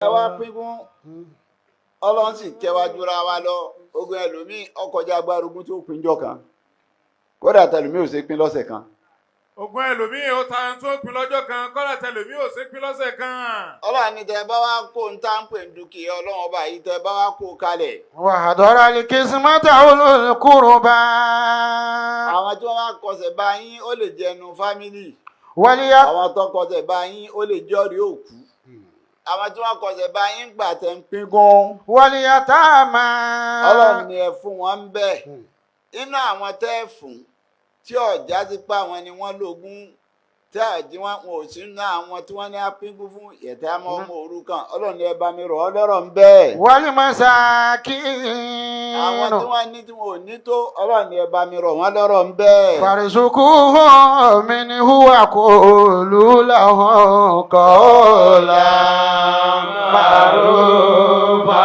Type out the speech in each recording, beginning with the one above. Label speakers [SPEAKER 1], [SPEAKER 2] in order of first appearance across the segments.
[SPEAKER 1] ẹ wá pínkún ọlọ́run sì kẹwàá jura wa lọ ogun ẹlòmíì ọkọjá agbárugún tó pínjọ kan kódà tẹlòmíì ò ṣe pín lọ́sẹ̀ kan.
[SPEAKER 2] ogun ẹlòmíì ó ta tó pín lọ́jọ́ kan kódà tẹlòmíì ò ṣe pín lọ́sẹ̀ kan.
[SPEAKER 1] ọlọ́run ní tẹ bá wá kó ń tá ń pè ń dúkìá ọlọ́run ọba yìí tẹ bá wá kó kalẹ̀.
[SPEAKER 3] wàhádọ́rà lè ké símọ́tà olùkúrò bá.
[SPEAKER 1] àwọn tí wọ́n wá kọsẹ̀ bá yín ó lè jẹnu fámìlì.
[SPEAKER 3] wàlíyá.
[SPEAKER 1] àwọn tó kọsẹ̀ bá yín ó lè jọ́rí òkú. àwọn tí wọ́n kọsẹ̀ bá yín gbà tẹ̀ ń pín gan.
[SPEAKER 3] wàlíyá tá a máa.
[SPEAKER 1] ọlọ́run ni ẹ fún wọn ń bẹ̀. inú àwọn tẹ́ ẹ fún tí ọ̀já ti pa àwọn ni wọ́n lógún tí àjí wọn ò sí ná àwọn tí wọ́n ní apínkú fún ìyẹ̀tẹ́ àmọ́ ọmọ òrukàn ọlọ́run ni ẹ bá mi rọ̀ ọ́ lọ́rọ̀ ń bẹ́ẹ̀.
[SPEAKER 3] wálé mọ́sáàkì.
[SPEAKER 1] àwọn tí wọ́n ní tí wọn ò ní tó ọlọ́run ni ẹ bá mi rọ̀ wọ́n lọ́rọ̀ ń bẹ́ẹ̀.
[SPEAKER 3] fàrísùkú mi ni hùwà kò lù láwọn kọ́ọ̀lá màrúfà.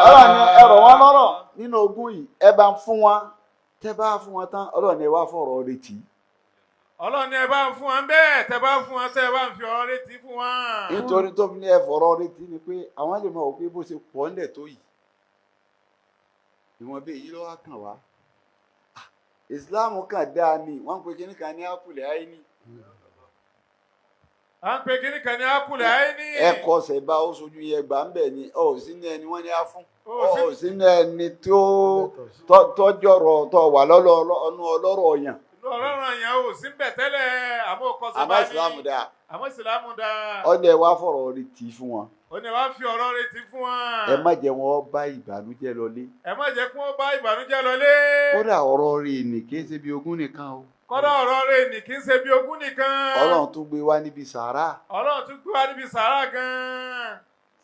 [SPEAKER 1] ọlọ́run ni ẹ rọ̀ wọ́n lọ́rọ̀ nínú ogún yìí ẹ bá ń fún wọn tẹ́ bá fún wọn tán ọlọ́run ni ẹ wá fọ̀rọ̀ retí.
[SPEAKER 2] ọlọ́run ni ẹ bá ń fún wọn bẹ́ẹ̀ tẹ bá fún wọn tẹ bá ń fi ọ̀rọ̀ retí fún wọn.
[SPEAKER 1] nítorí tó fi ní ẹ fọ̀rọ̀ retí ni pé àwọn lè mọ̀ pé bó ṣe pọ̀ ńlẹ̀ tó yìí ìwọ̀n bí èyí ló wá kàn wá. ìsìláàmù kan dáa ni wọ́n ń pe kíní kan ní ápùlẹ̀ àìní.
[SPEAKER 2] à ń pe kíní kan ní ápùlẹ̀ àìní.
[SPEAKER 1] ẹ kọsẹ̀ bá ó sojú yẹn gbà ń bẹ̀ ni ọ̀ sínú ẹni wọ́n ní á fún ọ̀ sínú ẹni tọ́jọ́rọ̀ tó wà ọlọ́rọ̀ yàn.
[SPEAKER 2] ọlọ́run àyàn ò sí bẹ̀ tẹ́lẹ̀ àmọ́ kọsẹ̀ bá ní.
[SPEAKER 1] àmọ́ ìsìláàmù dáa.
[SPEAKER 2] àmọ́ ìsìlámù dáa.
[SPEAKER 1] ọ̀nà ẹ̀ wá fọ̀rọ̀ retí fún wọn.
[SPEAKER 2] ọ̀nà ẹ̀ wá fi ọ̀rọ̀ retí fún wọn.
[SPEAKER 1] ẹ má jẹ́ wọn bá ìbànújẹ́ lọlé.
[SPEAKER 2] ẹ má jẹ́ kí wọ́n bá ìbànújẹ́ lọlé.
[SPEAKER 1] kódà ọ̀rọ̀ rẹ̀ ní kì í ṣe bí ogún nìkan o.
[SPEAKER 2] kódà ọ̀rọ̀ rẹ̀ ní kì í ṣe bí ogún nìkan.
[SPEAKER 1] ọlọ́run tún gbé wá níbi sàárà.
[SPEAKER 2] ọlọ́run tún gbé wá níbi sàárà gan-an.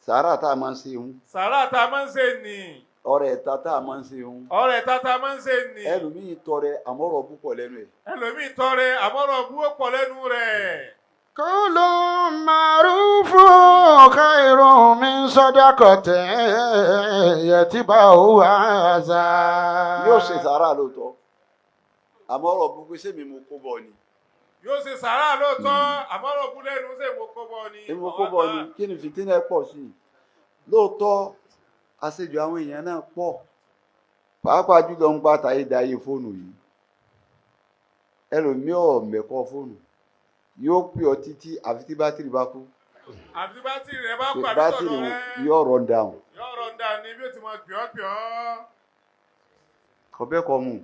[SPEAKER 1] sàárà tá a máa ń ṣe ń.
[SPEAKER 2] sàárà tá a máa ń ṣe nì.
[SPEAKER 1] ọrẹ ẹ̀ta tá a máa ń ṣe ń.
[SPEAKER 2] ọrẹ ẹ̀ta tá a máa ń ṣe nì.
[SPEAKER 1] ẹlòmíì tọrẹ àmọ́rọ̀ púpọ̀ lẹ́nu ẹ̀.
[SPEAKER 2] ẹlòmíì tọrẹ àmọ́rọ̀ púpọ̀ lẹ́nu rẹ̀.
[SPEAKER 3] كل معروف خير من صدقة يتبعها أذى.
[SPEAKER 1] yóò ṣe sàárà lóòótọ́ àmọ́rọ̀ púpọ̀ sẹ́mi mo kó bọ̀ ni.
[SPEAKER 2] yóò ṣe sàárà lóòótọ́ àmọ́rọ̀ púpọ̀ lẹ́nu sẹ́mi mo kó bọ̀ ni.
[SPEAKER 1] èmi mo kó bọ̀ ni kí ni fìtínà ẹ̀ pọ̀ sí i lóòótọ́ àṣejù àwọn èèyàn náà pọ̀ pàápàá jùlọ ń pa tàyédáyé fóònù yìí ẹlòmíì ò mẹ́kọ́ fóònù yóò pè ọ títí àfi tí bátìrì bá kú.
[SPEAKER 2] àfi tí bátìrì rẹ bá kú àbí
[SPEAKER 1] bátìrì
[SPEAKER 2] tọ̀dọ̀ rẹ.
[SPEAKER 1] yóò run down.
[SPEAKER 2] yóò run down ni bí o ti máa pè ọ́.
[SPEAKER 1] kọ̀bẹ́ kọ mu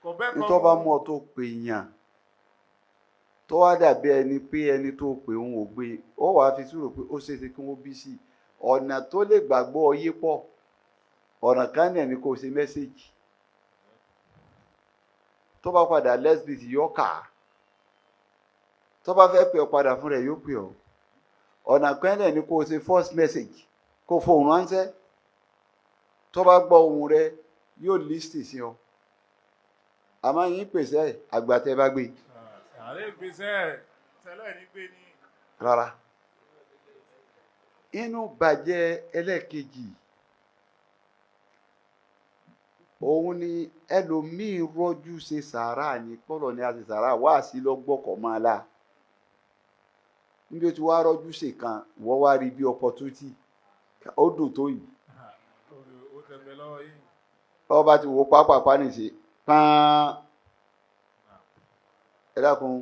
[SPEAKER 2] kò bẹ́ẹ̀ kọ́
[SPEAKER 1] nítorí bá mú ọ tó pè yàn tó wá dàbí ẹni pé ẹni tó pè òun ò gbé ó wàá fi sùúrù pé ó ṣeéṣe kí wọ́n bí sí ọ̀nà tó lè gbàgbọ́ ọ yé pọ̀ ọ̀nà kan náà ni kò ṣe mẹ́sẹ̀gì tó bá padà lẹ́sbìtì yóò kà á tó bá fẹ́ pè ọ padà fún rẹ̀ yóò pè ọ ọ̀nà kan náà ni kò ṣe first message kò fohùn ránṣẹ́ tó bá gbọ́ ohùn rẹ̀ yóò list sí ọ àmọ́ yín pèsè àgbàtẹ́ bá gbé.
[SPEAKER 2] àlẹ́ ìgbésẹ̀ tẹ́lẹ̀ ní gbé ní.
[SPEAKER 1] rárá inú bàjẹ́ ẹlẹ́ẹ̀kejì òun ni ẹlòmíín rọ́jú ṣe sàárà ní kọ́lọ̀ ní àti sàárà wá sí lọ́gbọ́kọ̀ máa la níbi tí wàá rọ́jú ṣe kan wọ́n wá rí bí opportunity ó dùn tó yìí
[SPEAKER 2] ó tẹ̀lé lọ́wọ́ yìí.
[SPEAKER 1] lọ́wọ́ bá ti wo pápápá nìṣe pán ẹ dákun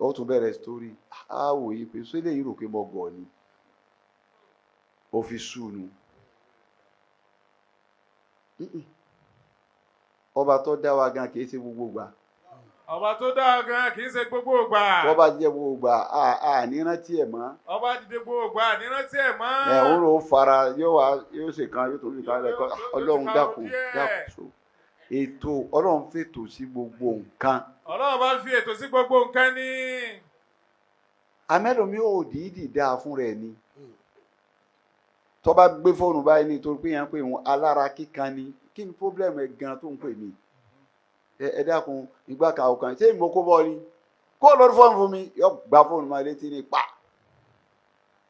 [SPEAKER 1] ó tún bẹ̀rẹ̀ sítórí á wò yí pé sólè yìí rò pé mo gọ̀ ni ó fi sùnù ọba tó dá wa gan kì í ṣe gbogbo gbà.
[SPEAKER 2] ọba tó dá gan kì í ṣe gbogbo gbà.
[SPEAKER 1] wọ́n bá jẹ́ gbogbo gbà á ní rántí ẹ̀ mọ́.
[SPEAKER 2] ọba dìde gbogbo gbà ní rántí ẹ̀ mọ́.
[SPEAKER 1] ẹ̀ ń ro fara yóò ṣe kan yóò tó lè kan lẹ́kọ́ ọlọ́run dákun so ètò ọlọ́run fètò sí gbogbo nǹkan.
[SPEAKER 2] ọlọ́run bá fi ètò sí gbogbo nǹkan ní.
[SPEAKER 1] amẹ́lòmí ò dìídì dáa fún rẹ̀ ni tó bá gbé fóònù báyìí nítorí pé yẹn pé òun alára kíkan ni kí ni pọ́blẹ́mù ẹ̀ gan tó ń pè mí ẹ dákun ìgbà kan ọ̀kan ṣé ìmọ̀ kó bọ́ ni kó lórí fóònù fún mi yóò gba fóònù máa létí ní pa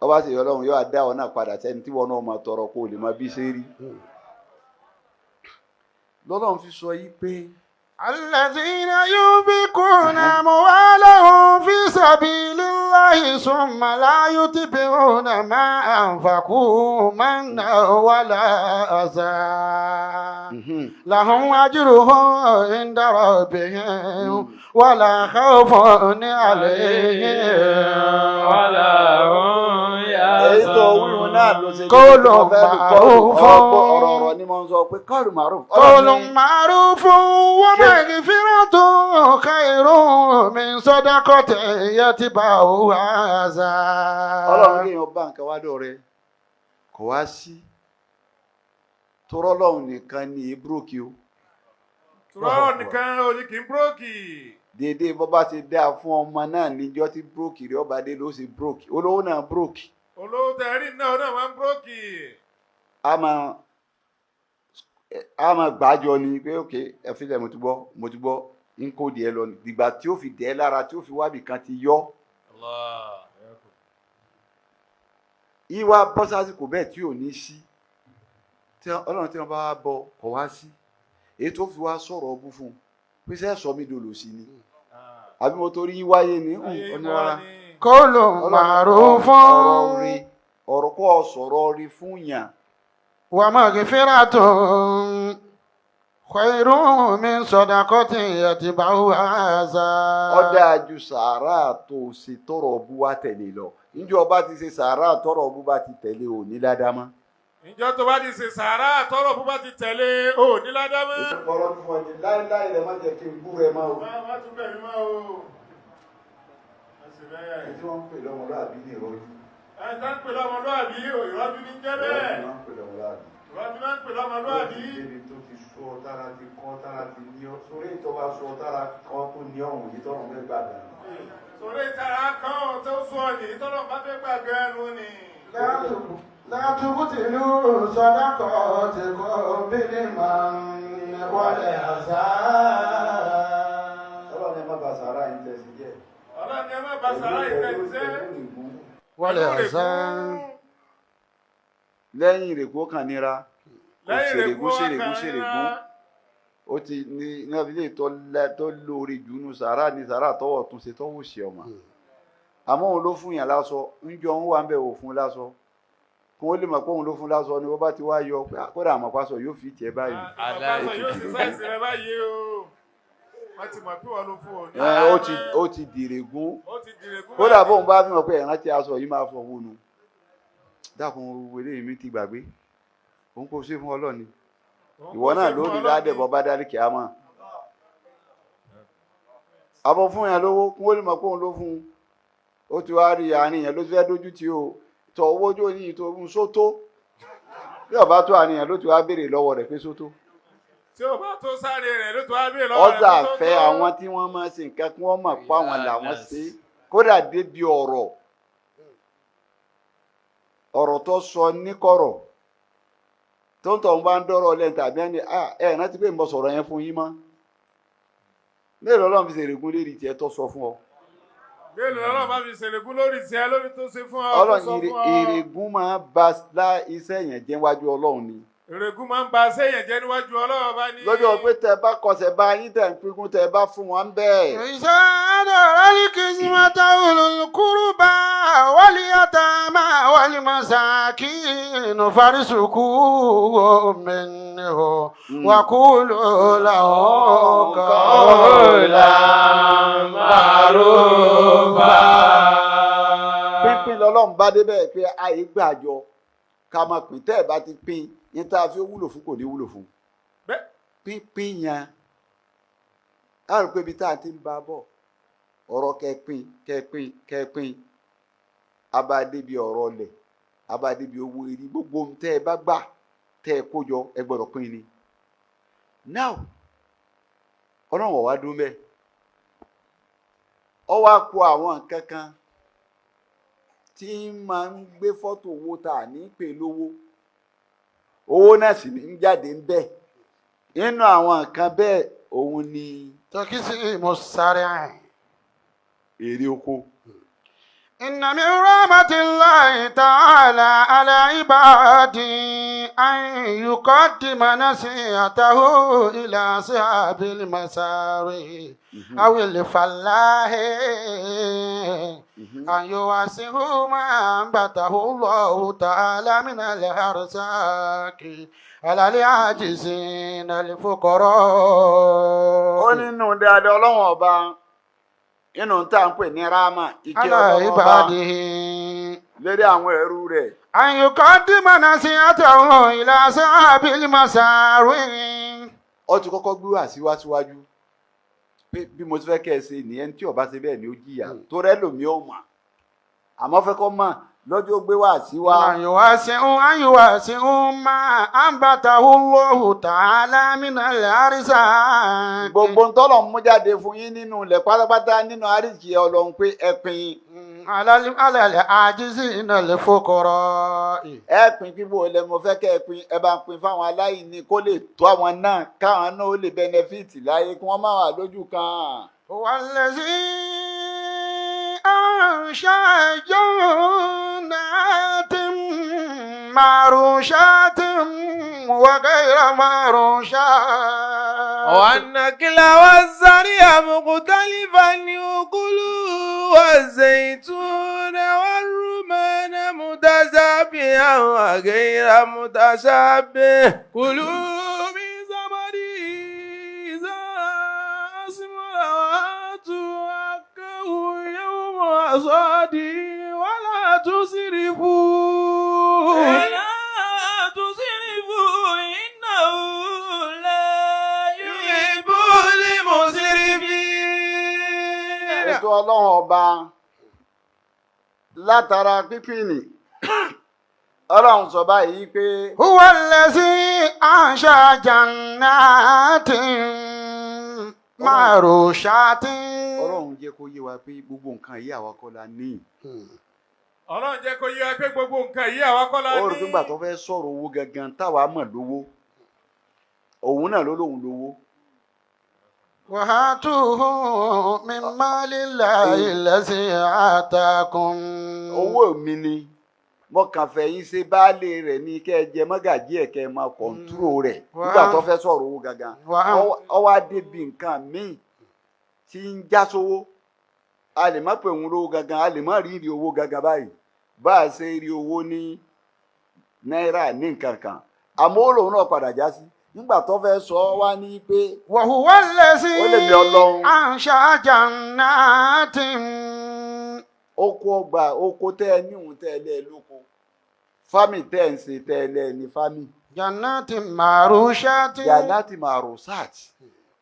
[SPEAKER 1] ọba sì yọ ọlọ́run yóò dá ọ náà padà sẹ́ni tí wọn náà máa tọrọ kó lè máa bí ṣe rí lọ́lọ́run fi sọ yí pé
[SPEAKER 3] الذين ينفقون أموالهم في سبيل الله ثم لا يتبعون ما أنفقوا منا ولا أذى لهم أجرهم عند ربهم ولا خوف عليهم ولا هم
[SPEAKER 1] èyí tó wíwọ̀n náà ló ṣe
[SPEAKER 3] قول
[SPEAKER 1] ọ̀rọ̀
[SPEAKER 3] معروف
[SPEAKER 1] ọ̀rọ̀ ni mo ń sọ pé kọ́ọ̀lù màrúf.
[SPEAKER 3] قول معروف ومغفرة خير من صدقة يتبعها أذى.
[SPEAKER 1] Ọlọ́run kí èèyàn bá nǹkan wá dọ̀rẹ́ kò wá sí torọ́ Ọlọ́run nìkan ní búrókì o.
[SPEAKER 2] Tùrọ̀ nìkan ò ní kí n búrókì.
[SPEAKER 1] Dédé bó bá ṣe dáa fún ọmọ náà níjọ́ tí búrókì rẹ̀ ọba dé ló ṣe búrókì olówó náà búrókì.
[SPEAKER 2] Olówó tẹ̀rí náà máa ń búrókì.
[SPEAKER 1] a máa gbàjọ ni pé òkè ẹ̀fílẹ̀ mo ti gbọ́ ń kó díẹ̀ lọ dìgbà tí ó fi dẹ̀ lára tí ó fi wábì kan ti yọ. Ìwà bọ́sásìkò bẹ́ẹ̀ tí ò ní sí Ọlọ́run tí wọ́n bá bọ kọ̀ wá sí èyí tó fi wá sọ̀rọ̀ ọbú fún un pé sẹ́ sọ mí dolo sí ni àbí mo torí wáyé ni onírara.
[SPEAKER 3] قول معروف
[SPEAKER 1] ọ̀rọ̀ kọ́ sọ̀rọ̀ rí fún yàn.
[SPEAKER 3] ومغفرة خير من صدقة يتبعها أذى.
[SPEAKER 1] Ó dáa ju sàárà tó ṣe tọrọ ọbú wá tẹ̀lé lọ níjọ́ ọba ti ṣe sàárà tọrọ ọbú bá ti tẹ̀lé ò ní ládàá mọ́.
[SPEAKER 2] Ìjọ tó bá ti ṣe sàárà tọrọ bó bá ti tẹ̀lé ò ní ládàá mọ́.
[SPEAKER 1] Ọ̀rọ̀ tí wọ́n ní láíláí rẹ̀ má jẹ́ kí n bú rẹ̀ máa o.
[SPEAKER 2] Má tún bẹ̀ mí máa o.
[SPEAKER 1] Ẹni tí wọ́n ń pè lọ́mọlúàbí ní ìrọ́jú.
[SPEAKER 2] Ẹni tá ń pè lọ́mọlúàbí ìrọ́jú ní jẹ́ bẹ́ẹ̀.
[SPEAKER 1] Ìrọ́jú máa ń pè lọ́mọlúàbí.
[SPEAKER 2] Ìrọ́jú máa ń pè lọ́mọlúàbí.
[SPEAKER 1] Débi tó ti sọ tára ti kọ́ tára ti ní ọ sórí ìtọ́ba sọ tára kan tó ní ọ̀hún yìí tọ́run fẹ́ gbà gan.
[SPEAKER 2] Sórí ìtara kan tó sọ ní tọ́lọ̀ bá fẹ́ gbàgbé ẹnu ni.
[SPEAKER 3] لا تبطلوا صدقاتكم بالمن والأذى.
[SPEAKER 1] Ọlọ́run ẹ má bà sàárà yín tẹ̀sí jẹ́.
[SPEAKER 2] Ọlọ́run ẹ má bà sàárà yín tẹ̀sí jẹ́.
[SPEAKER 3] والأذى.
[SPEAKER 1] Lẹ́yìn ìrèkó kan nira.
[SPEAKER 2] Lẹ́yìn ìrèkó kan
[SPEAKER 1] nira. Ó ti ní ilé tó lórí jùnú sàárà ní sàárà tọwọ́ tún ṣe tọwọ́ ṣe ọmọ. Àmọ́ òun ló fún yàn lásọ níjọ ń wà ń bẹ̀ wò fún lásọ. Kó lè mọ̀ pé òun ló fún lásọ ni wọ́n bá ti wá yọ pé kódà àmọ́ pásọ yóò fi tiẹ̀ báyìí.
[SPEAKER 2] Àpapọ̀ yóò sì sáìsì rẹ báyìí o. Wọ́n ti mọ̀ pé wọ́n ló fún òní.
[SPEAKER 1] Ó ti dìrègún.
[SPEAKER 2] Ó ti dìrègún.
[SPEAKER 1] Kódà bóun bá fi hàn pé ìrántí aṣọ yìí máa fọ wónú. Dákun wèlé mi ti gbàgbé. Òun kò sí fún Ọlọ́ni. Ìwọ náà ló rí ládẹ̀bọ̀ bá dárí kìá mọ̀. Àbọ̀ fún yẹn lówó kún ó lè mọ̀ pé òun ló fún un. Ó ti wá rí àárín yẹn ló fẹ́ dójú tí o. Tọ owó jó ní ìtò ń sótó bí ọba tó àníyàn ló ti wá béèrè lọ́wọ́ rẹ̀ pé sótó.
[SPEAKER 2] Tí o bá tó sáré rẹ̀ ló ti wá béèrè lọ́wọ́ rẹ̀ pé
[SPEAKER 1] Ọjà
[SPEAKER 2] sótó.
[SPEAKER 1] fẹ́ àwọn tí wọ́n máa ṣe nǹkan kí wọ́n mọ̀ pa àwọn làwọn ṣe kódà débi ọ̀rọ̀ tó sọ níkọ̀rọ̀ tó ń tọ̀ ń bá ń dọ́rọ̀ lẹ́yìn tàbí ẹni ẹ̀ rántí pé mo sọ̀rọ̀ yẹn fún yín mọ́. Mélòó Ọlọ́run fi ṣèrègùn lérí tiẹ̀ tó sọ fún ọ.
[SPEAKER 2] Bẹ́ẹ̀ni Ọlọ́run bá fi ṣèlégún lórí tiẹ̀ lórí tó ṣe fún ọ.
[SPEAKER 1] Ọlọ́run ìrègùn máa ba iṣẹ́ yẹn jẹ́ wájú Ọlọ́run ni.
[SPEAKER 2] Ìrègùn máa ń ba séèyàn jẹ́ níwájú Ọlọ́run bá ní.
[SPEAKER 1] Lọ́jọ́ pé tẹ bá kọsẹ̀ bá yín tẹ̀ ń pínkún tẹ bá fún wọn bẹ́ẹ̀.
[SPEAKER 3] إذا أدر القسمة أولو القربى واليتامى والمساكين فارزقوهم منه وقولوا لهم قولا معروفا.
[SPEAKER 1] Pínpín lọ́lọ́run bá débẹ̀ pé àyè gbàjọ ká máa pín tẹ́ ẹ̀ bá ti pín yín tá a fi wúlò fún kò ní wúlò fún. Pínpín yẹn á rò pé ibi tá a ti ń bá bọ̀ ọ̀rọ̀ kẹ́pín abádébi ọ̀rọ̀ ọlẹ̀ abádébi owó eré gbogbo ohun tẹ́ ẹ bá gbà tẹ́ ẹ kó jọ ẹ gbọ́dọ̀ pín ni. Now Ọlọ́run wọ̀ wá dún bẹ́ẹ̀ ọ wá kó àwọn nǹkan kan tí máa ń gbé fọ́tò owó tá a ní pè lówó owó náà sì ní jáde ń bẹ nínú àwọn nǹkan bẹ́ẹ̀ òun ni
[SPEAKER 3] تكسيم السرع
[SPEAKER 1] èrè oko.
[SPEAKER 3] إن من رحمة الله تعالى على عباده أن يقدم نصيحته إلى أصحاب المسار أو الفلاح أن يواسعوا ما أنبته الله تعالى من الأرزاق على العاجزين الفقراء.
[SPEAKER 1] ó nínú dáadáa ọlọ́run ọba inú tá à ń pè ní ráàmà ike
[SPEAKER 3] على
[SPEAKER 1] ọlọ́run ọba
[SPEAKER 3] عباده
[SPEAKER 1] lérí àwọn ẹrú rẹ̀.
[SPEAKER 3] أن يقدم نصيحته إلى أصحاب المساوئ.
[SPEAKER 1] ó ti kọ́kọ́ gbé wá síwájú pé bí mo ti fẹ́ kẹ́ ẹ ṣe nìyẹn tí ó bá ṣe bẹ́ẹ̀ ni ó jìyà tó rẹ́ lòmí ó mà àmọ́ fẹ́ kọ́ mọ̀ lọ́jọ́ gbé wá sí wa.
[SPEAKER 3] أن يواسعوا ما أنبته الله تعالى من الأرزاق.
[SPEAKER 1] gbogbo ń tọ́lọ̀ mú jáde fún yín nínú ilẹ̀ pátápátá nínú àríkì ọlọ́run pé ẹ pín.
[SPEAKER 3] على العاجزين الفقراء.
[SPEAKER 1] ẹ pín bíbó ilẹ̀ mo fẹ́ kẹ́ ẹ pín ẹ bá ń pín fáwọn aláìní kó lè tó àwọn náà káwọn náà ó lè bẹnẹfíìtì láyé kí wọ́n má wà lójú kan.
[SPEAKER 3] والذي أنشأ جنات معروشات وغير معروشات
[SPEAKER 2] والنخل والزرع مختلفا أكله والزيتون والرمان متشابها وغير متشابه كلوا من ثمره إذا أثمر وآتوا حقه يوم حصاده ولا تسرفوا إنه لا يحب المسرفين.
[SPEAKER 1] ètò ọlọ́run ọba látara pípìnì ọlọ́run sọ báyìí pé.
[SPEAKER 3] هو الذي أنشأ جنات معروشات.
[SPEAKER 1] ọlọ́run jẹ́ kó yé wa pé gbogbo nǹkan yìí àwa kọ́ la ní.
[SPEAKER 2] Ọlọ́run jẹ́ kó yé wa pé gbogbo nǹkan yìí àwa kọ́ la ní.
[SPEAKER 1] ó rí pígbà tó fẹ́ sọ̀rọ̀ owó gangan táwa mọ̀ lówó òun náà ló lóun lówó.
[SPEAKER 3] وهاتوه من مال الله الذي آتاكم.
[SPEAKER 1] owó mi ni mo kàn fẹ́ yín ṣe baálé rẹ̀ ní kẹ́ ẹ jẹ mọ́gàjí ẹ̀ kẹ́ ẹ máa kọ̀ǹtúrò rẹ̀ nígbà tó fẹ́ sọ̀rọ̀ owó gangan. ó wá débi nǹkan míì tí ń já sówó a lè má pè òun lówó gangan a lè má rí ìrì owó gangan báyìí bá a ṣe rí owó ní náírà ní nǹkan kan àmọ́ ó lòun náà padà já sí nígbà tó fẹ́ sọ wá ní pé.
[SPEAKER 3] وهو الذي أنشأ جنات.
[SPEAKER 1] oko ọgbà oko tẹ́ ẹ níhùn tẹ́ ẹ lẹ́ lóko fámì tẹ́ ẹ ń ṣe tẹ́ ẹ lẹ́ ní fámì.
[SPEAKER 3] جنات معروشات.
[SPEAKER 1] جنات معروشات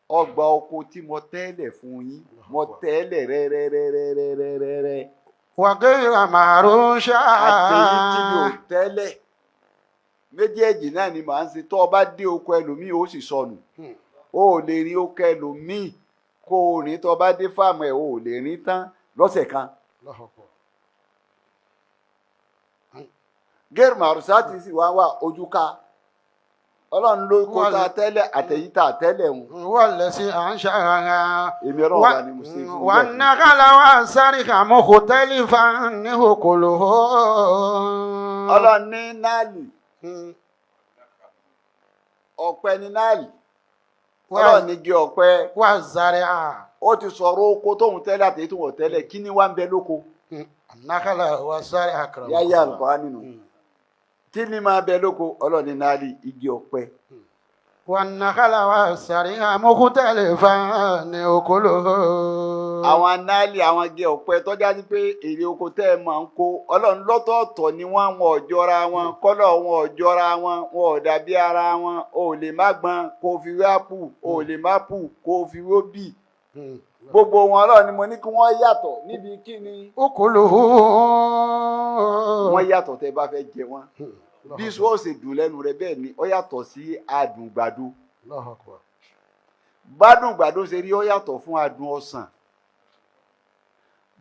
[SPEAKER 1] ọgbà oko tí mo tẹ́lẹ̀ fún yín mo tẹ́lẹ̀ rẹ́rẹ́rẹ́rẹ́rẹ́rẹ́.
[SPEAKER 3] وغير معروشات.
[SPEAKER 1] àtẹ̀yìn tí mi ò tẹ́lẹ̀ méjèèjì náà ni màá ń ṣe tó o bá dé oko ẹlòmíì ó sì sọnù o ò lè rí oko ẹlòmíì kó o rìn tó o bá dé fáàmù ẹ̀ o ò lè rìn tán lọ́sẹ̀ kan. gẹ́rù màrúsátì sì wá wà ojú ká ọlọ́run ló kó ta tẹ́lẹ̀ àtẹ̀yí ta tẹ́lẹ̀ hùn.
[SPEAKER 3] والذي أنشأها.
[SPEAKER 1] èmi ọlọ́run wà ní mùsùlùmí fún bẹ́ẹ̀.
[SPEAKER 3] والنخل والزرع مختلفا أكله.
[SPEAKER 1] ọlọ́run ní náàlì ọ̀pẹ ní náàlì ọlọ́run ní igi ọ̀pẹ.
[SPEAKER 3] والزرع.
[SPEAKER 1] ó ti sọ̀rọ̀ oko tóun tẹ́lẹ̀ àtẹ̀yí tó wọ̀ tẹ́lẹ̀ kí ni wá ń bẹ lóko.
[SPEAKER 3] النخل والزرع أكرم.
[SPEAKER 1] yáyà àlùkò nínú kí ni máa bẹ lóko ọlọ́run ní náàlì igi ọ̀pẹ.
[SPEAKER 3] والنخل والزرع مختلفا أكله.
[SPEAKER 1] àwọn anáàlì àwọn igi ọ̀pẹ tọ́já sí pé èrè oko tẹ́ ẹ máa ń kó ọlọ́run lọ́tọ̀ọ̀tọ̀ ni wọ́n ò jọra wọn kọ́lọ̀ wọn ò jọra wọn wọn ò dàbí ara wọn o ò lè má gbọ́n kó o fi wé ápù o ò lè má pù kó o fi wé bì gbogbo wọn ọlọ́run ni mo ní kí wọ́n yàtọ̀ níbi kí ni.
[SPEAKER 3] أكله.
[SPEAKER 1] wọ́n yàtọ̀ tẹ́ bá fẹ́ jẹ wọ́n bí sọ́ọ̀sì dùn lẹ́nu rẹ bẹ́ẹ̀ ni ó yàtọ̀ sí adùn gbàdo bádùn gbàdo ṣe rí ó yàtọ̀ fún adùn ọsàn